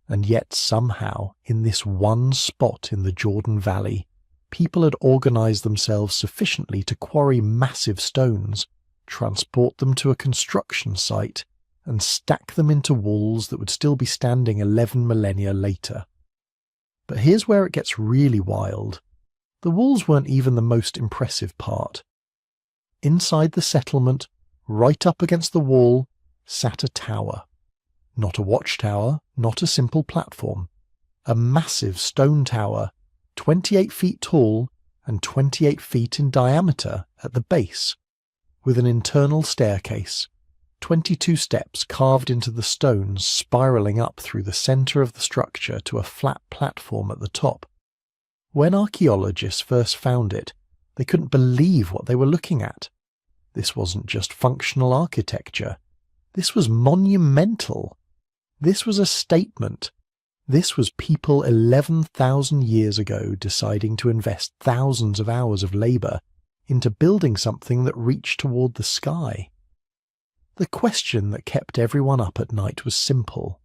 And yet somehow, in this one spot in the Jordan Valley, people had organized themselves sufficiently to quarry massive stones, transport them to a construction site, and stack them into walls that would still be standing 11 millennia later. But here's where it gets really wild. The walls weren't even the most impressive part. Inside the settlement, right up against the wall, sat a tower. Not a watchtower, not a simple platform. A massive stone tower, 28 feet tall and 28 feet in diameter at the base, with an internal staircase, 22 steps carved into the stone spiralling up through the centre of the structure to a flat platform at the top. When archaeologists first found it, they couldn't believe what they were looking at. This wasn't just functional architecture. This was monumental. This was a statement. This was people 11,000 years ago deciding to invest thousands of hours of labour into building something that reached toward the sky. The question that kept everyone up at night was simple.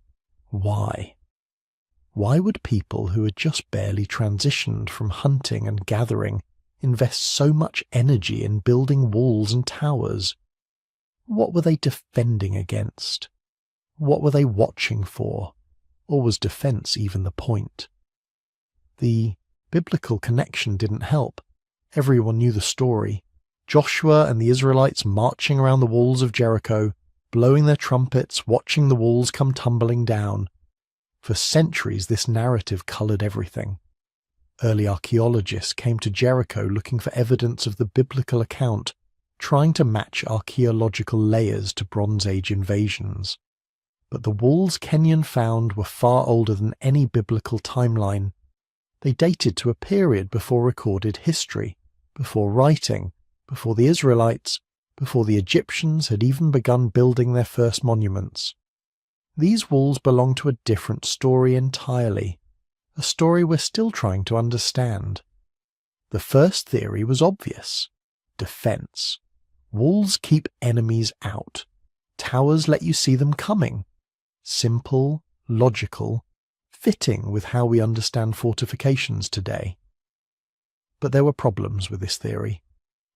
Why? Why would people who had just barely transitioned from hunting and gathering invest so much energy in building walls and towers? What were they defending against? What were they watching for? Or was defense even the point? The biblical connection didn't help. Everyone knew the story. Joshua and the Israelites marching around the walls of Jericho, blowing their trumpets, watching the walls come tumbling down. For centuries this narrative coloured everything. Early archaeologists came to Jericho looking for evidence of the biblical account, trying to match archaeological layers to Bronze Age invasions. But the walls Kenyon found were far older than any biblical timeline. They dated to a period before recorded history, before writing, before the Israelites, before the Egyptians had even begun building their first monuments. These walls belong to a different story entirely, a story we're still trying to understand. The first theory was obvious. Defense. Walls keep enemies out. Towers let you see them coming. Simple, logical, fitting with how we understand fortifications today. But there were problems with this theory.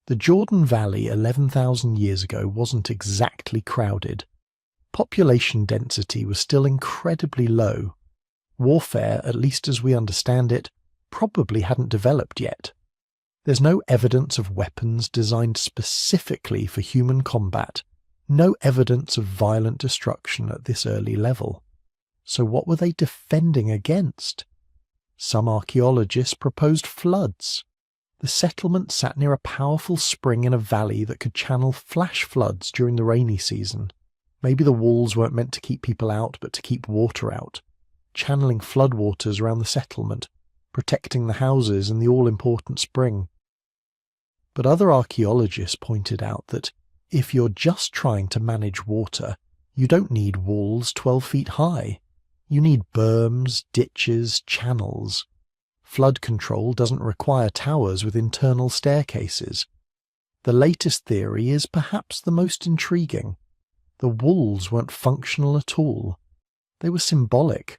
The Jordan Valley 11,000 years ago wasn't exactly crowded. Population density was still incredibly low. Warfare, at least as we understand it, probably hadn't developed yet. There's no evidence of weapons designed specifically for human combat, no evidence of violent destruction at this early level. So what were they defending against? Some archaeologists proposed floods. The settlement sat near a powerful spring in a valley that could channel flash floods during the rainy season. Maybe the walls weren't meant to keep people out, but to keep water out, channeling floodwaters around the settlement, protecting the houses and the all-important spring. But other archaeologists pointed out that If you're just trying to manage water, you don't need walls 12 feet high. You need berms, ditches, channels. Flood control doesn't require towers with internal staircases. The latest theory is perhaps the most intriguing. The walls weren't functional at all. They were symbolic,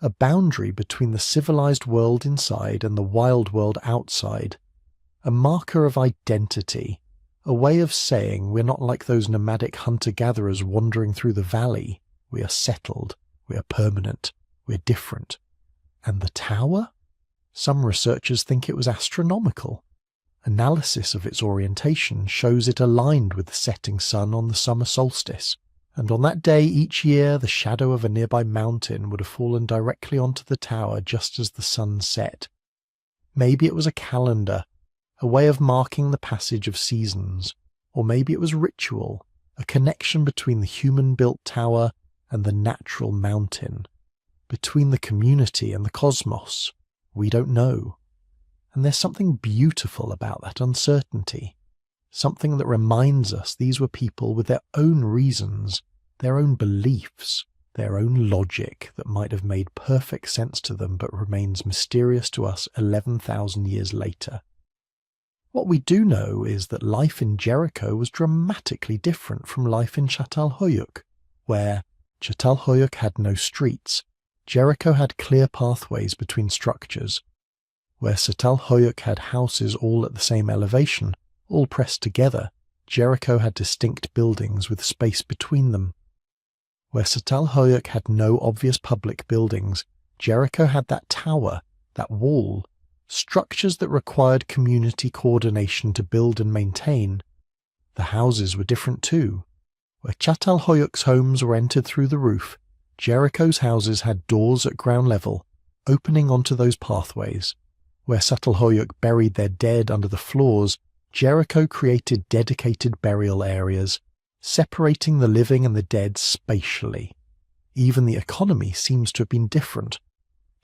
a boundary between the civilized world inside and the wild world outside, a marker of identity, a way of saying we're not like those nomadic hunter-gatherers wandering through the valley. We are settled, we are permanent, we're different. And the tower? Some researchers think it was astronomical. Analysis of its orientation shows it aligned with the setting sun on the summer solstice, and on that day each year the shadow of a nearby mountain would have fallen directly onto the tower just as the sun set. Maybe it was a calendar, a way of marking the passage of seasons, or maybe it was ritual, a connection between the human-built tower and the natural mountain, between the community and the cosmos. We don't know. And there's something beautiful about that uncertainty, something that reminds us these were people with their own reasons, their own beliefs, their own logic that might have made perfect sense to them but remains mysterious to us 11,000 years later. What we do know is that life in Jericho was dramatically different from life in Çatalhöyük, where Çatalhöyük had no streets. Jericho had clear pathways between structures. Where Çatalhöyük had houses all at the same elevation, all pressed together, Jericho had distinct buildings with space between them. Where Çatalhöyük had no obvious public buildings, Jericho had that tower, that wall, structures that required community coordination to build and maintain. The houses were different too. Where Çatalhöyük's homes were entered through the roof, Jericho's houses had doors at ground level, opening onto those pathways. Where Çatalhöyük buried their dead under the floors, Jericho created dedicated burial areas, separating the living and the dead spatially. Even the economy seems to have been different.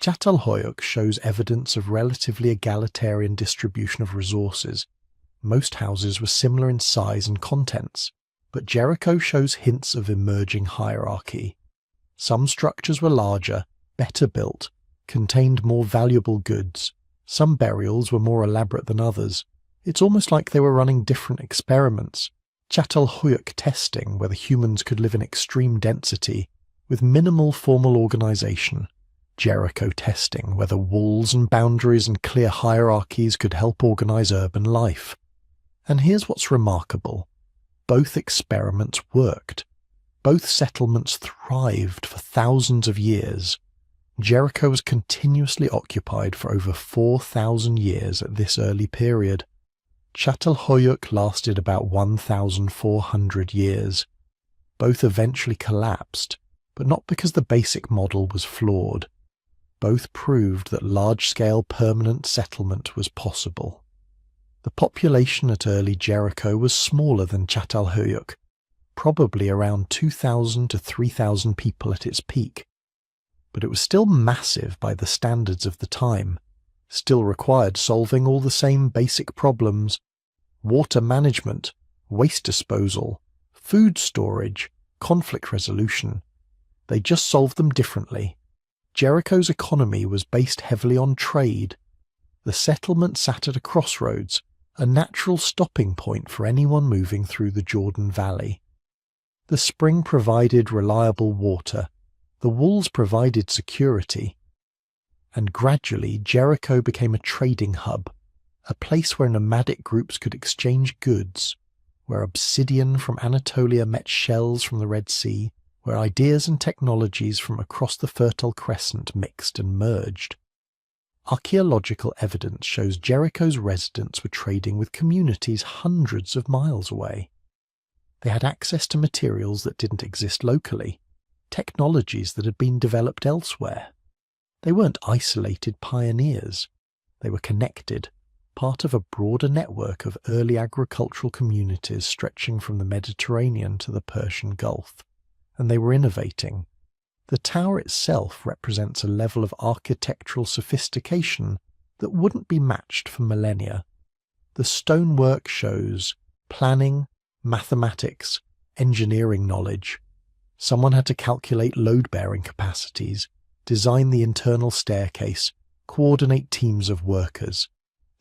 Çatalhöyük shows evidence of relatively egalitarian distribution of resources. Most houses were similar in size and contents, but Jericho shows hints of emerging hierarchy. Some structures were larger, better built, contained more valuable goods. Some burials were more elaborate than others. It's almost like they were running different experiments. Çatalhöyük testing, where the humans could live in extreme density with minimal formal organization. Jericho testing, where the walls and boundaries and clear hierarchies could help organize urban life. And here's what's remarkable. Both experiments worked. Both settlements thrived for thousands of years. Jericho was continuously occupied for over 4,000 years at this early period. Çatalhöyük lasted about 1,400 years. Both eventually collapsed, but not because the basic model was flawed. Both proved that large-scale permanent settlement was possible. The population at early Jericho was smaller than Çatalhöyük, probably around 2,000 to 3,000 people at its peak. But it was still massive by the standards of the time, still required solving all the same basic problems: water management, waste disposal, food storage, conflict resolution. They just solved them differently. Jericho's economy was based heavily on trade. The settlement sat at a crossroads, a natural stopping point for anyone moving through the Jordan Valley. The spring provided reliable water, the walls provided security, and gradually Jericho became a trading hub, a place where nomadic groups could exchange goods, where obsidian from Anatolia met shells from the Red Sea, where ideas and technologies from across the Fertile Crescent mixed and merged. Archaeological evidence shows Jericho's residents were trading with communities hundreds of miles away. They had access to materials that didn't exist locally, technologies that had been developed elsewhere. They weren't isolated pioneers. They were connected, part of a broader network of early agricultural communities stretching from the Mediterranean to the Persian Gulf. And they were innovating. The tower itself represents a level of architectural sophistication that wouldn't be matched for millennia. The stonework shows planning, mathematics, engineering knowledge. Someone had to calculate load-bearing capacities, design the internal staircase, coordinate teams of workers.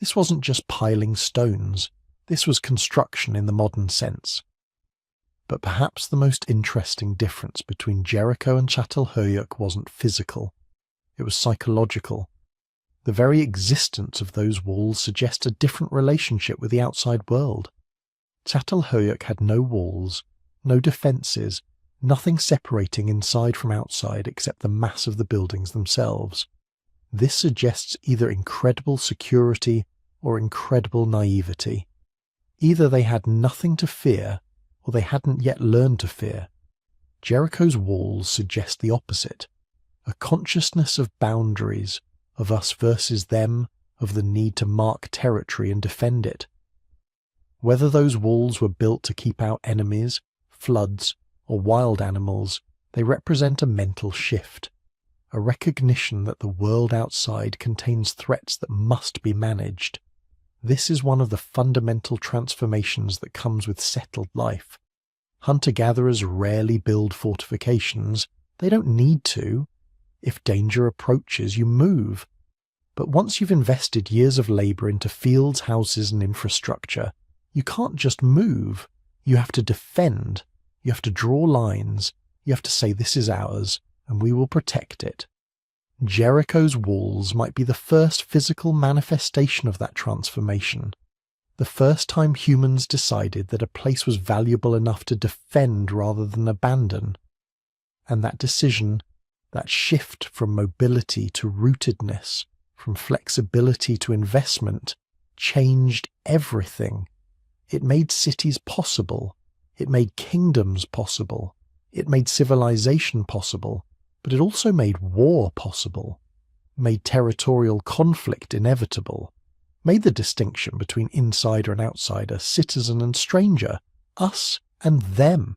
This wasn't just piling stones. This was construction in the modern sense. But perhaps the most interesting difference between Jericho and Çatalhöyük wasn't physical. It was psychological. The very existence of those walls suggests a different relationship with the outside world. Çatalhöyük had no walls, no defences, nothing separating inside from outside except the mass of the buildings themselves. This suggests either incredible security or incredible naivety. Either they had nothing to fear, or they hadn't yet learned to fear. Jericho's walls suggest the opposite, a consciousness of boundaries, of us versus them, of the need to mark territory and defend it. Whether those walls were built to keep out enemies, floods, or wild animals, they represent a mental shift, a recognition that the world outside contains threats that must be managed. This is one of the fundamental transformations that comes with settled life. Hunter-gatherers rarely build fortifications. They don't need to. If danger approaches, you move. But once you've invested years of labour into fields, houses and infrastructure, you can't just move. You have to defend. You have to draw lines. You have to say this is ours, and we will protect it. Jericho's walls might be the first physical manifestation of that transformation, the first time humans decided that a place was valuable enough to defend rather than abandon. And that decision, that shift from mobility to rootedness, from flexibility to investment, changed everything. It made cities possible. It made kingdoms possible. It made civilization possible. But it also made war possible, made territorial conflict inevitable, made the distinction between insider and outsider, citizen and stranger, us and them.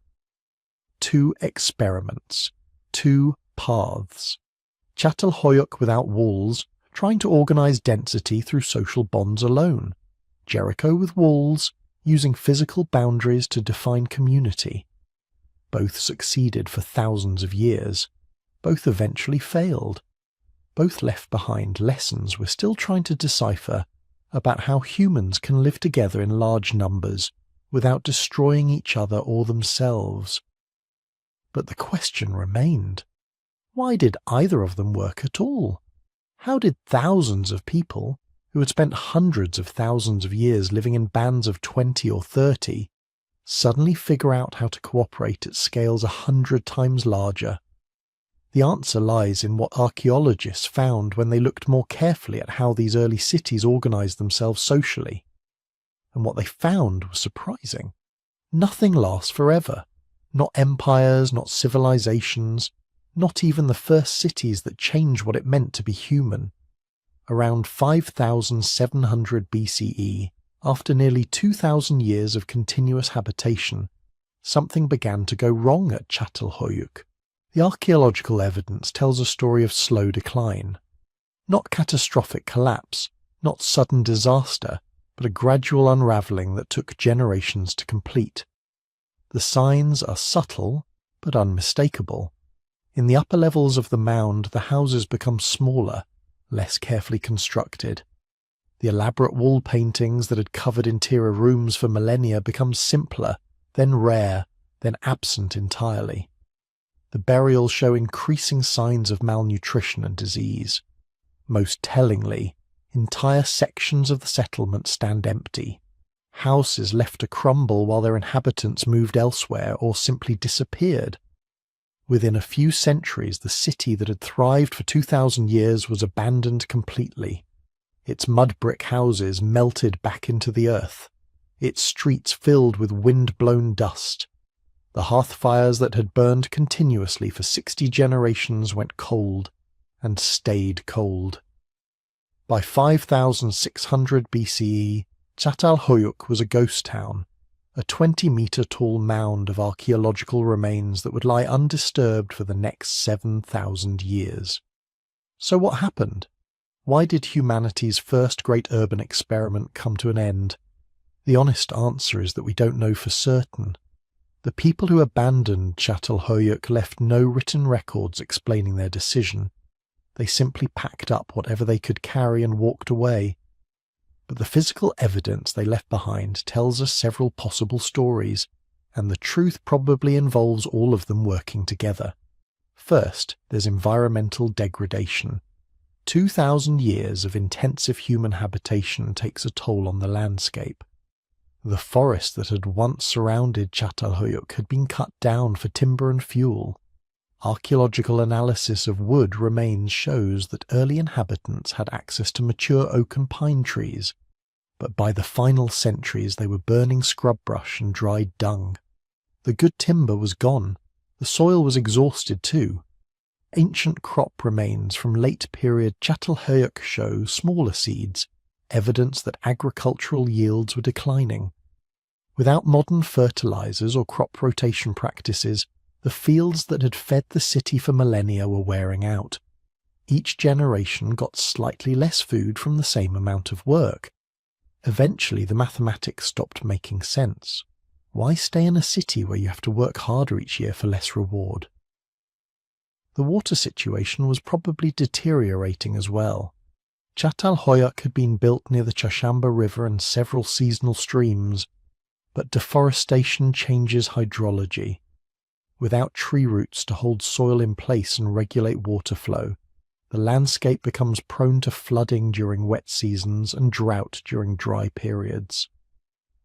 Two experiments, two paths. Çatalhöyük without walls, trying to organize density through social bonds alone. Jericho with walls, using physical boundaries to define community. Both succeeded for thousands of years. Both eventually failed. Both left behind lessons we're still trying to decipher about how humans can live together in large numbers without destroying each other or themselves. But the question remained, why did either of them work at all? How did thousands of people, who had spent hundreds of thousands of years living in bands of 20 or 30, suddenly figure out how to cooperate at scales 100 times larger? The answer lies in what archaeologists found when they looked more carefully at how these early cities organized themselves socially. And what they found was surprising. Nothing lasts forever. Not empires, not civilizations, not even the first cities that changed what it meant to be human. Around 5700 BCE, after nearly 2,000 years of continuous habitation, something began to go wrong at Çatalhöyük. The archaeological evidence tells a story of slow decline. Not catastrophic collapse, not sudden disaster, but a gradual unravelling that took generations to complete. The signs are subtle, but unmistakable. In the upper levels of the mound, the houses become smaller, less carefully constructed. The elaborate wall paintings that had covered interior rooms for millennia become simpler, then rare, then absent entirely. The burials show increasing signs of malnutrition and disease. Most tellingly, entire sections of the settlement stand empty. Houses left to crumble while their inhabitants moved elsewhere or simply disappeared. Within a few centuries, the city that had thrived for 2,000 years was abandoned completely. Its mud brick houses melted back into the earth, its streets filled with wind-blown dust. The hearth fires that had burned continuously for 60 generations went cold and stayed cold. By 5600 BCE, Çatalhöyük was a ghost town, a 20-metre-tall mound of archaeological remains that would lie undisturbed for the next 7,000 years. So what happened? Why did humanity's first great urban experiment come to an end? The honest answer is that we don't know for certain. The people who abandoned Çatalhöyük left no written records explaining their decision. They simply packed up whatever they could carry and walked away. But the physical evidence they left behind tells us several possible stories, and the truth probably involves all of them working together. First, there's environmental degradation. 2,000 years of intensive human habitation takes a toll on the landscape. The forest that had once surrounded Çatalhöyük had been cut down for timber and fuel. Archaeological analysis of wood remains shows that early inhabitants had access to mature oak and pine trees, but by the final centuries they were burning scrub brush and dried dung. The good timber was gone. The soil was exhausted too. Ancient crop remains from late-period Çatalhöyük show smaller seeds, evidence that agricultural yields were declining. Without modern fertilizers or crop rotation practices, the fields that had fed the city for millennia were wearing out. Each generation got slightly less food from the same amount of work. Eventually, the mathematics stopped making sense. Why stay in a city where you have to work harder each year for less reward? The water situation was probably deteriorating as well. Çatalhöyük had been built near the Çarşamba River and several seasonal streams, but deforestation changes hydrology. Without tree roots to hold soil in place and regulate water flow, the landscape becomes prone to flooding during wet seasons and drought during dry periods.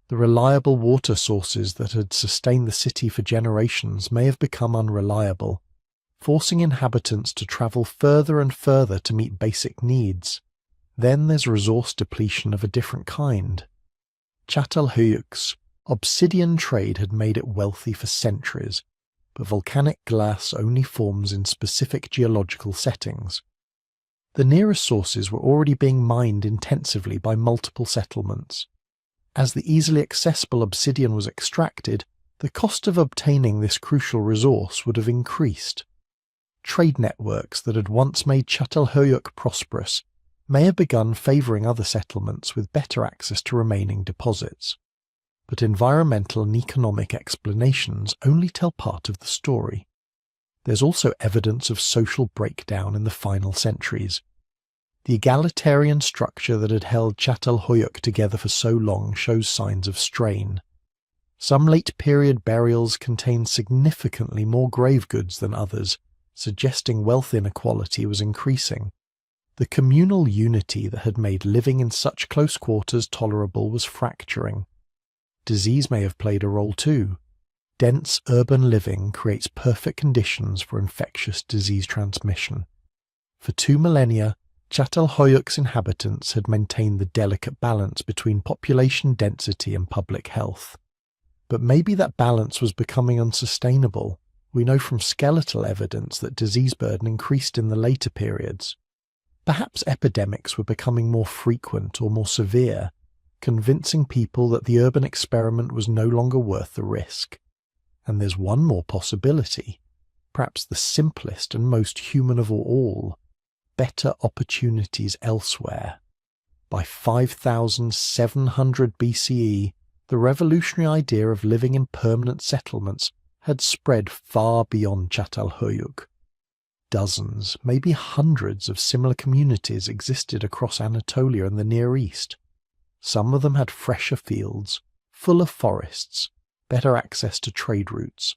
The reliable water sources that had sustained the city for generations may have become unreliable, forcing inhabitants to travel further and further to meet basic needs. Then there's resource depletion of a different kind. Çatalhöyük's obsidian trade had made it wealthy for centuries, but volcanic glass only forms in specific geological settings. The nearest sources were already being mined intensively by multiple settlements. As the easily accessible obsidian was extracted, the cost of obtaining this crucial resource would have increased. Trade networks that had once made Çatalhöyük prosperous may have begun favouring other settlements with better access to remaining deposits. But environmental and economic explanations only tell part of the story. There's also evidence of social breakdown in the final centuries. The egalitarian structure that had held Çatalhöyük together for so long shows signs of strain. Some late-period burials contain significantly more grave goods than others, suggesting wealth inequality was increasing. The communal unity that had made living in such close quarters tolerable was fracturing. Disease may have played a role too. Dense urban living creates perfect conditions for infectious disease transmission. For 2 millennia, Çatalhöyük's inhabitants had maintained the delicate balance between population density and public health. But maybe that balance was becoming unsustainable. We know from skeletal evidence that disease burden increased in the later periods. Perhaps epidemics were becoming more frequent or more severe, convincing people that the urban experiment was no longer worth the risk. And there's one more possibility, perhaps the simplest and most human of all, better opportunities elsewhere. By 5700 BCE, the revolutionary idea of living in permanent settlements had spread far beyond Çatalhöyük. Dozens, maybe hundreds of similar communities existed across Anatolia and the Near East. Some of them had fresher fields, fuller forests, better access to trade routes.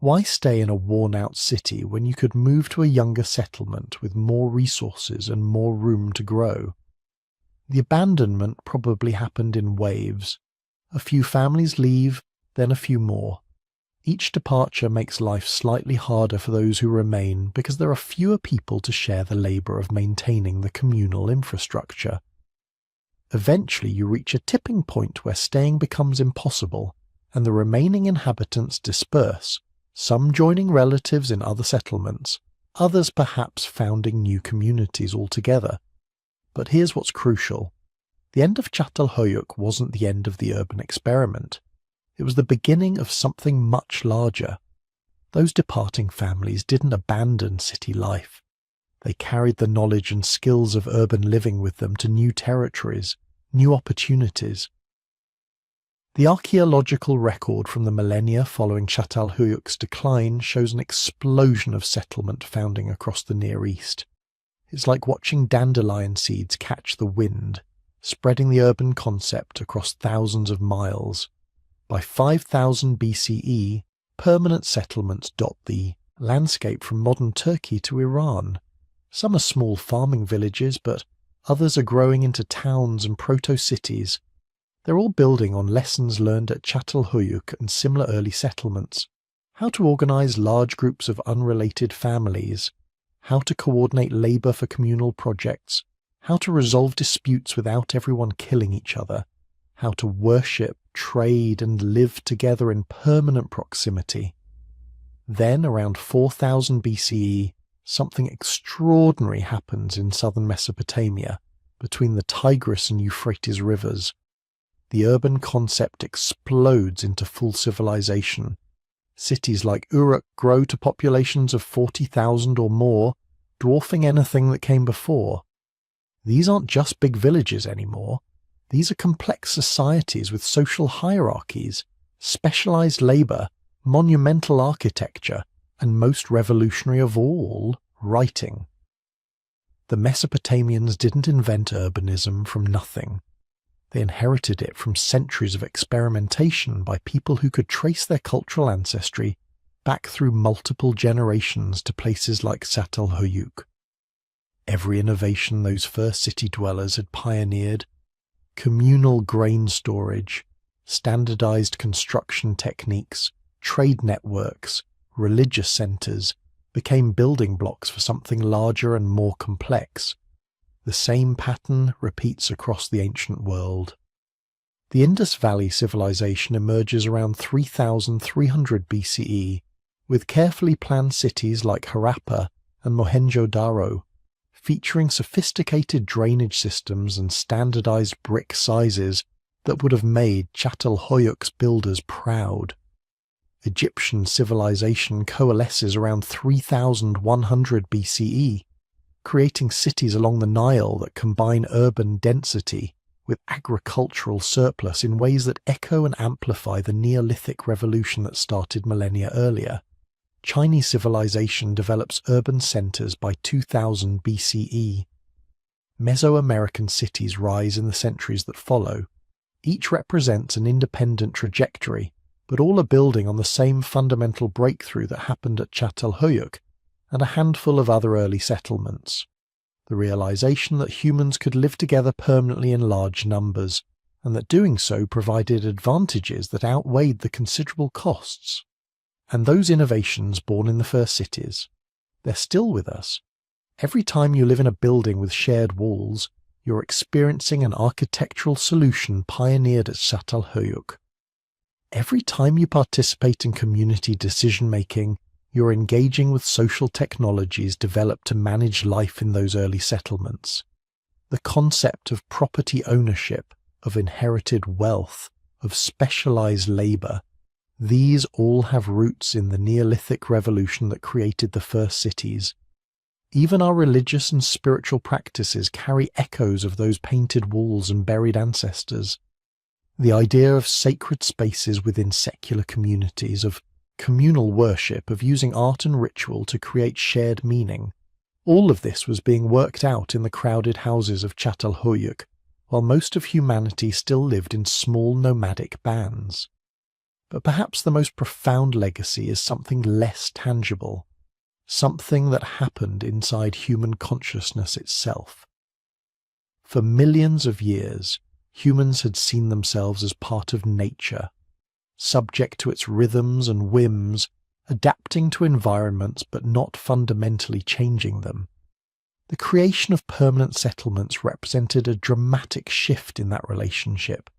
Why stay in a worn-out city when you could move to a younger settlement with more resources and more room to grow? The abandonment probably happened in waves. A few families leave, then a few more. Each departure makes life slightly harder for those who remain because there are fewer people to share the labour of maintaining the communal infrastructure. Eventually you reach a tipping point where staying becomes impossible, and the remaining inhabitants disperse, some joining relatives in other settlements, others perhaps founding new communities altogether. But here's what's crucial. The end of Çatalhöyük wasn't the end of the urban experiment. It was the beginning of something much larger. Those departing families didn't abandon city life. They carried the knowledge and skills of urban living with them to new territories, new opportunities. The archaeological record from the millennia following Çatalhöyük's decline shows an explosion of settlement founding across the Near East. It's like watching dandelion seeds catch the wind, spreading the urban concept across thousands of miles. By 5000 BCE, permanent settlements dot the landscape from modern Turkey to Iran. Some are small farming villages, but others are growing into towns and proto-cities. They're all building on lessons learned at Çatalhöyük and similar early settlements. How to organize large groups of unrelated families, how to coordinate labor for communal projects, how to resolve disputes without everyone killing each other, how to worship, trade, and live together in permanent proximity. Then, around 4000 BCE, something extraordinary happens in southern Mesopotamia, between the Tigris and Euphrates rivers. The urban concept explodes into full civilization. Cities like Uruk grow to populations of 40,000 or more, dwarfing anything that came before. These aren't just big villages anymore. These are complex societies with social hierarchies, specialized labor, monumental architecture, and most revolutionary of all, writing. The Mesopotamians didn't invent urbanism from nothing. They inherited it from centuries of experimentation by people who could trace their cultural ancestry back through multiple generations to places like Çatalhöyük. Every innovation those first city dwellers had pioneered, communal grain storage, standardized construction techniques, trade networks, religious centers, became building blocks for something larger and more complex. The same pattern repeats across the ancient world. The Indus Valley civilization emerges around 3300 BCE, with carefully planned cities like Harappa and Mohenjo-Daro, featuring sophisticated drainage systems and standardized brick sizes that would have made Çatalhöyük's builders proud. Egyptian civilization coalesces around 3100 BCE, creating cities along the Nile that combine urban density with agricultural surplus in ways that echo and amplify the Neolithic revolution that started millennia earlier. Chinese civilization develops urban centers by 2000 BCE. Mesoamerican cities rise in the centuries that follow. Each represents an independent trajectory, but all are building on the same fundamental breakthrough that happened at Çatalhöyük and a handful of other early settlements. The realization that humans could live together permanently in large numbers, and that doing so provided advantages that outweighed the considerable costs. And those innovations born in the first cities, they're still with us. Every time you live in a building with shared walls, you're experiencing an architectural solution pioneered at Çatalhöyük. Every time you participate in community decision-making, you're engaging with social technologies developed to manage life in those early settlements. The concept of property ownership, of inherited wealth, of specialized labor, these all have roots in the Neolithic revolution that created the first cities. Even our religious and spiritual practices carry echoes of those painted walls and buried ancestors. The idea of sacred spaces within secular communities, of communal worship, of using art and ritual to create shared meaning. All of this was being worked out in the crowded houses of Çatalhöyük, while most of humanity still lived in small nomadic bands. But perhaps the most profound legacy is something less tangible, something that happened inside human consciousness itself. For millions of years, humans had seen themselves as part of nature, subject to its rhythms and whims, adapting to environments but not fundamentally changing them. The creation of permanent settlements represented a dramatic shift in that relationship.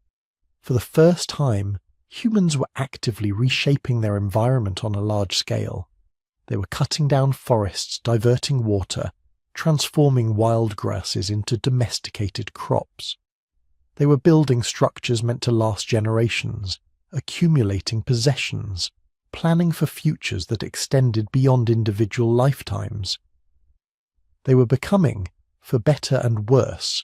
For the first time, humans were actively reshaping their environment on a large scale. They were cutting down forests, diverting water, transforming wild grasses into domesticated crops. They were building structures meant to last generations, accumulating possessions, planning for futures that extended beyond individual lifetimes. They were becoming, for better and worse,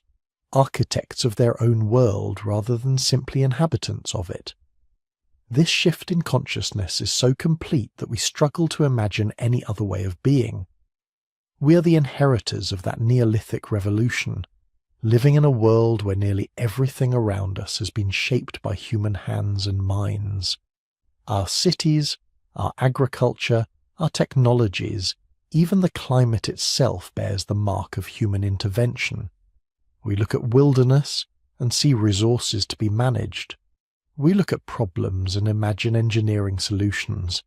architects of their own world rather than simply inhabitants of it. This shift in consciousness is so complete that we struggle to imagine any other way of being. We are the inheritors of that Neolithic revolution, living in a world where nearly everything around us has been shaped by human hands and minds. Our cities, our agriculture, our technologies, even the climate itself bears the mark of human intervention. We look at wilderness and see resources to be managed. We look at problems and imagine engineering solutions.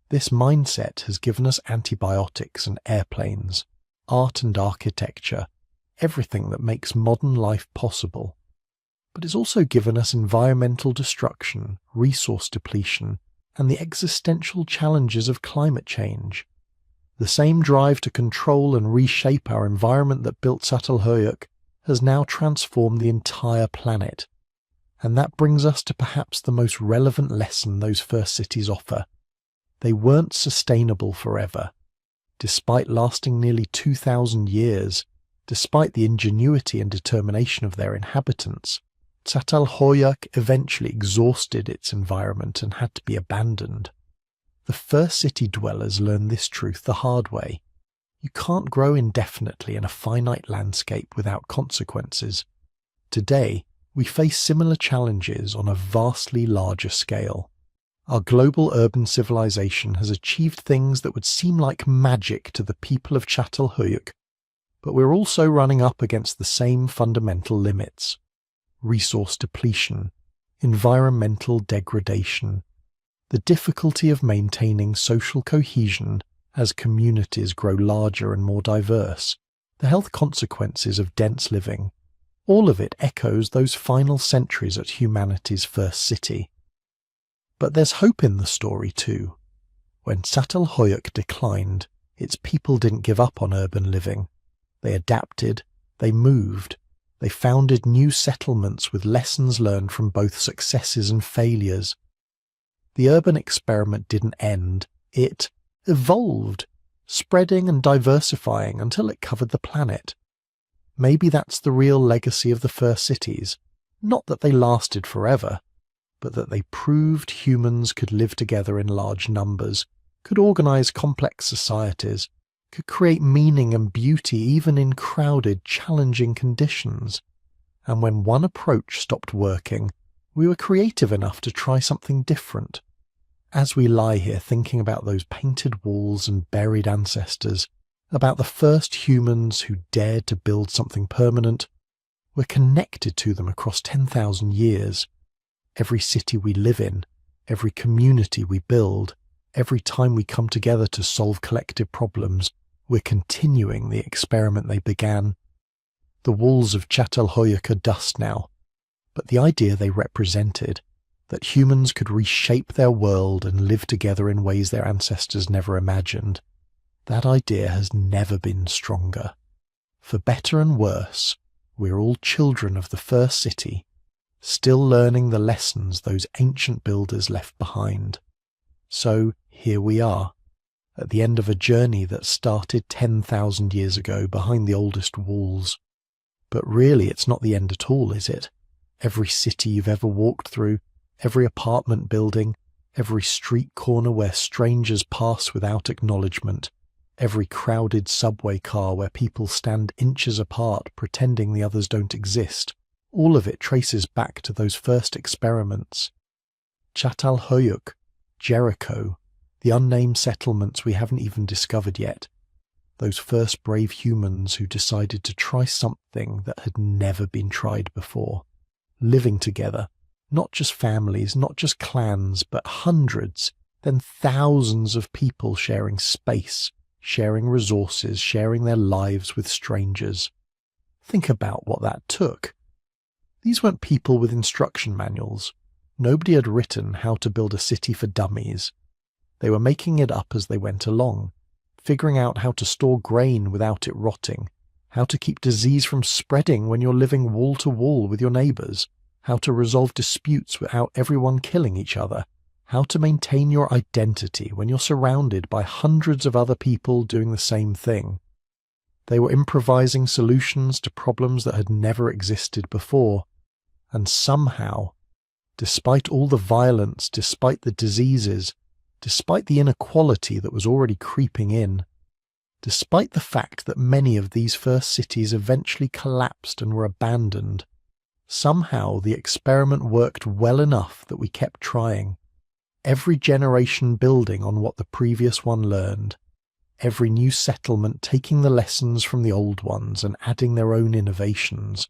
This mindset has given us antibiotics and airplanes, art and architecture, everything that makes modern life possible. But it's also given us environmental destruction, resource depletion, and the existential challenges of climate change. The same drive to control and reshape our environment that built Çatalhöyük has now transformed the entire planet. And that brings us to perhaps the most relevant lesson those first cities offer. They weren't sustainable forever. Despite lasting nearly 2,000 years, despite the ingenuity and determination of their inhabitants, Çatalhöyük eventually exhausted its environment and had to be abandoned. The first city dwellers learned this truth the hard way. You can't grow indefinitely in a finite landscape without consequences. Today, we face similar challenges on a vastly larger scale. Our global urban civilization has achieved things that would seem like magic to the people of Çatalhöyük, but we're also running up against the same fundamental limits: resource depletion, environmental degradation, the difficulty of maintaining social cohesion as communities grow larger and more diverse, the health consequences of dense living. All of it echoes those final centuries at humanity's first city. But there's hope in the story too. When Çatalhöyük declined, its people didn't give up on urban living. They adapted, they moved, they founded new settlements with lessons learned from both successes and failures. The urban experiment didn't end, it evolved, spreading and diversifying until it covered the planet. Maybe that's the real legacy of the first cities, not that they lasted forever, but that they proved humans could live together in large numbers, could organize complex societies, could create meaning and beauty even in crowded, challenging conditions. And when one approach stopped working, we were creative enough to try something different. As we lie here thinking about those painted walls and buried ancestors, about the first humans who dared to build something permanent, we're connected to them across 10,000 years. Every city we live in, every community we build, every time we come together to solve collective problems, we're continuing the experiment they began. The walls of Çatalhöyük are dust now, but the idea they represented, that humans could reshape their world and live together in ways their ancestors never imagined, that idea has never been stronger. For better and worse, we're all children of the first city, still learning the lessons those ancient builders left behind. So here we are, at the end of a journey that started 10,000 years ago behind the oldest walls. But really it's not the end at all, is it? Every city you've ever walked through, every apartment building, every street corner where strangers pass without acknowledgement, every crowded subway car where people stand inches apart pretending the others don't exist, all of it traces back to those first experiments. Çatalhöyük, Jericho, the unnamed settlements we haven't even discovered yet, those first brave humans who decided to try something that had never been tried before, living together, not just families, not just clans, but hundreds, then thousands of people sharing space, sharing resources, sharing their lives with strangers. Think about what that took. These weren't people with instruction manuals. Nobody had written how to build a city for dummies. They were making it up as they went along, figuring out how to store grain without it rotting, how to keep disease from spreading when you're living wall to wall with your neighbours, how to resolve disputes without everyone killing each other, how to maintain your identity when you're surrounded by hundreds of other people doing the same thing. They were improvising solutions to problems that had never existed before, and somehow Despite all the violence, despite the diseases, despite the inequality that was already creeping in, despite the fact that many of these first cities eventually collapsed and were abandoned, somehow the experiment worked well enough that we kept trying. Every generation building on what the previous one learned, every new settlement taking the lessons from the old ones and adding their own innovations.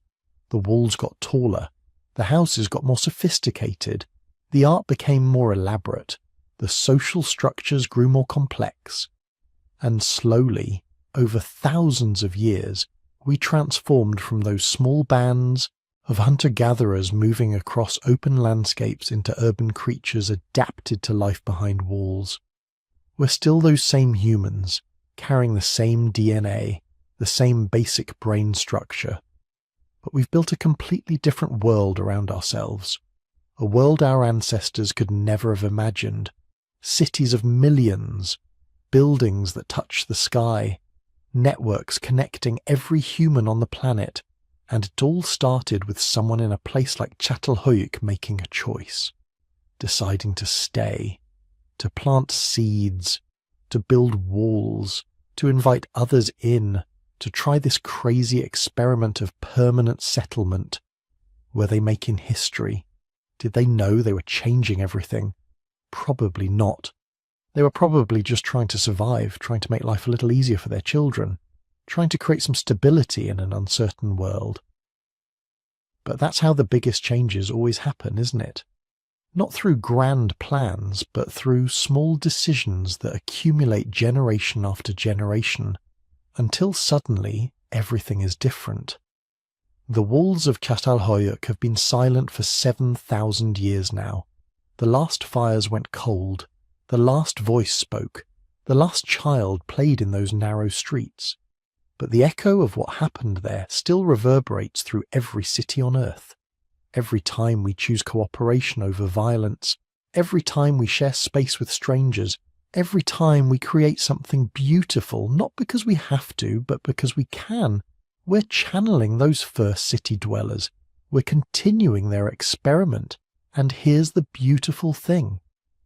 The walls got taller, the houses got more sophisticated, the art became more elaborate, the social structures grew more complex, and slowly, over thousands of years, we transformed from those small bands of hunter-gatherers moving across open landscapes into urban creatures adapted to life behind walls. We're still those same humans, carrying the same DNA, the same basic brain structure. But we've built a completely different world around ourselves, a world our ancestors could never have imagined. Cities of millions, buildings that touch the sky, networks connecting every human on the planet, and it all started with someone in a place like Çatalhöyük making a choice, deciding to stay, to plant seeds, to build walls, to invite others in, to try this crazy experiment of permanent settlement. Were they making history? Did they know they were changing everything? Probably not. They were probably just trying to survive, trying to make life a little easier for their children, trying to create some stability in an uncertain world. But that's how the biggest changes always happen, isn't it? Not through grand plans, but through small decisions that accumulate generation after generation, until suddenly everything is different. The walls of Çatalhöyük have been silent for 7,000 years now. The last fires went cold, the last voice spoke, the last child played in those narrow streets. But the echo of what happened there still reverberates through every city on earth. Every time we choose cooperation over violence, every time we share space with strangers, every time we create something beautiful, not because we have to, but because we can, we're channeling those first city dwellers. We're continuing their experiment. And here's the beautiful thing.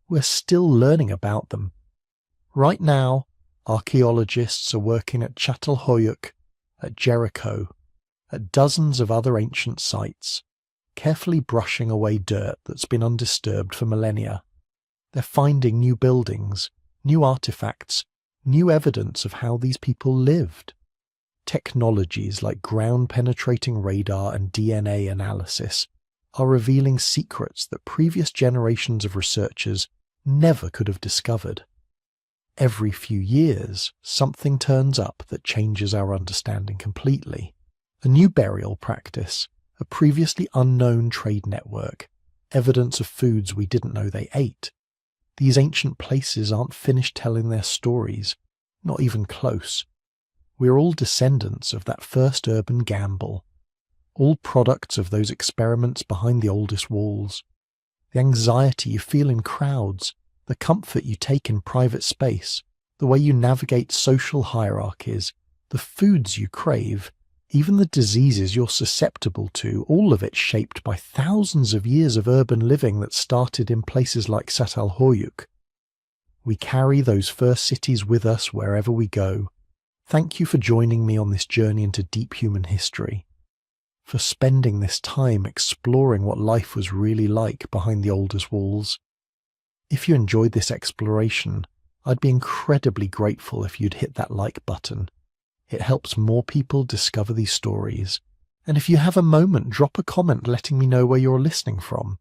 We're still learning about them. Right now, archaeologists are working at Çatalhöyük, at Jericho, at dozens of other ancient sites, carefully brushing away dirt that's been undisturbed for millennia. They're finding new buildings, new artifacts, new evidence of how these people lived. Technologies like ground-penetrating radar and DNA analysis are revealing secrets that previous generations of researchers never could have discovered. Every few years, something turns up that changes our understanding completely. A new burial practice, a previously unknown trade network, evidence of foods we didn't know they ate. These ancient places aren't finished telling their stories, not even close. We're all descendants of that first urban gamble, all products of those experiments behind the oldest walls. The anxiety you feel in crowds, the comfort you take in private space, the way you navigate social hierarchies, the foods you crave, even the diseases you're susceptible to, all of it shaped by thousands of years of urban living that started in places like Çatalhöyük. We carry those first cities with us wherever we go. Thank you for joining me on this journey into deep human history, for spending this time exploring what life was really like behind the oldest walls. If you enjoyed this exploration, I'd be incredibly grateful if you'd hit that like button. It helps more people discover these stories. And if you have a moment, drop a comment letting me know where you're listening from.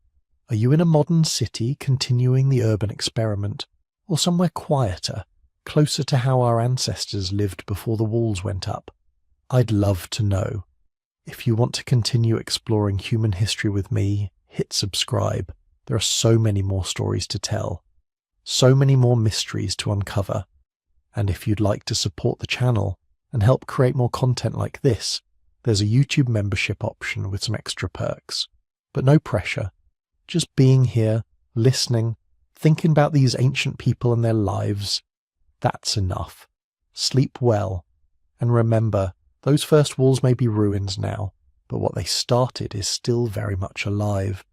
Are you in a modern city continuing the urban experiment, or somewhere quieter, closer to how our ancestors lived before the walls went up? I'd love to know. If you want to continue exploring human history with me, hit subscribe. There are so many more stories to tell, so many more mysteries to uncover. And if you'd like to support the channel and help create more content like this, there's a YouTube membership option with some extra perks. But no pressure. Just being here, listening, thinking about these ancient people and their lives, that's enough. Sleep well, and remember, those first walls may be ruins now, but what they started is still very much alive.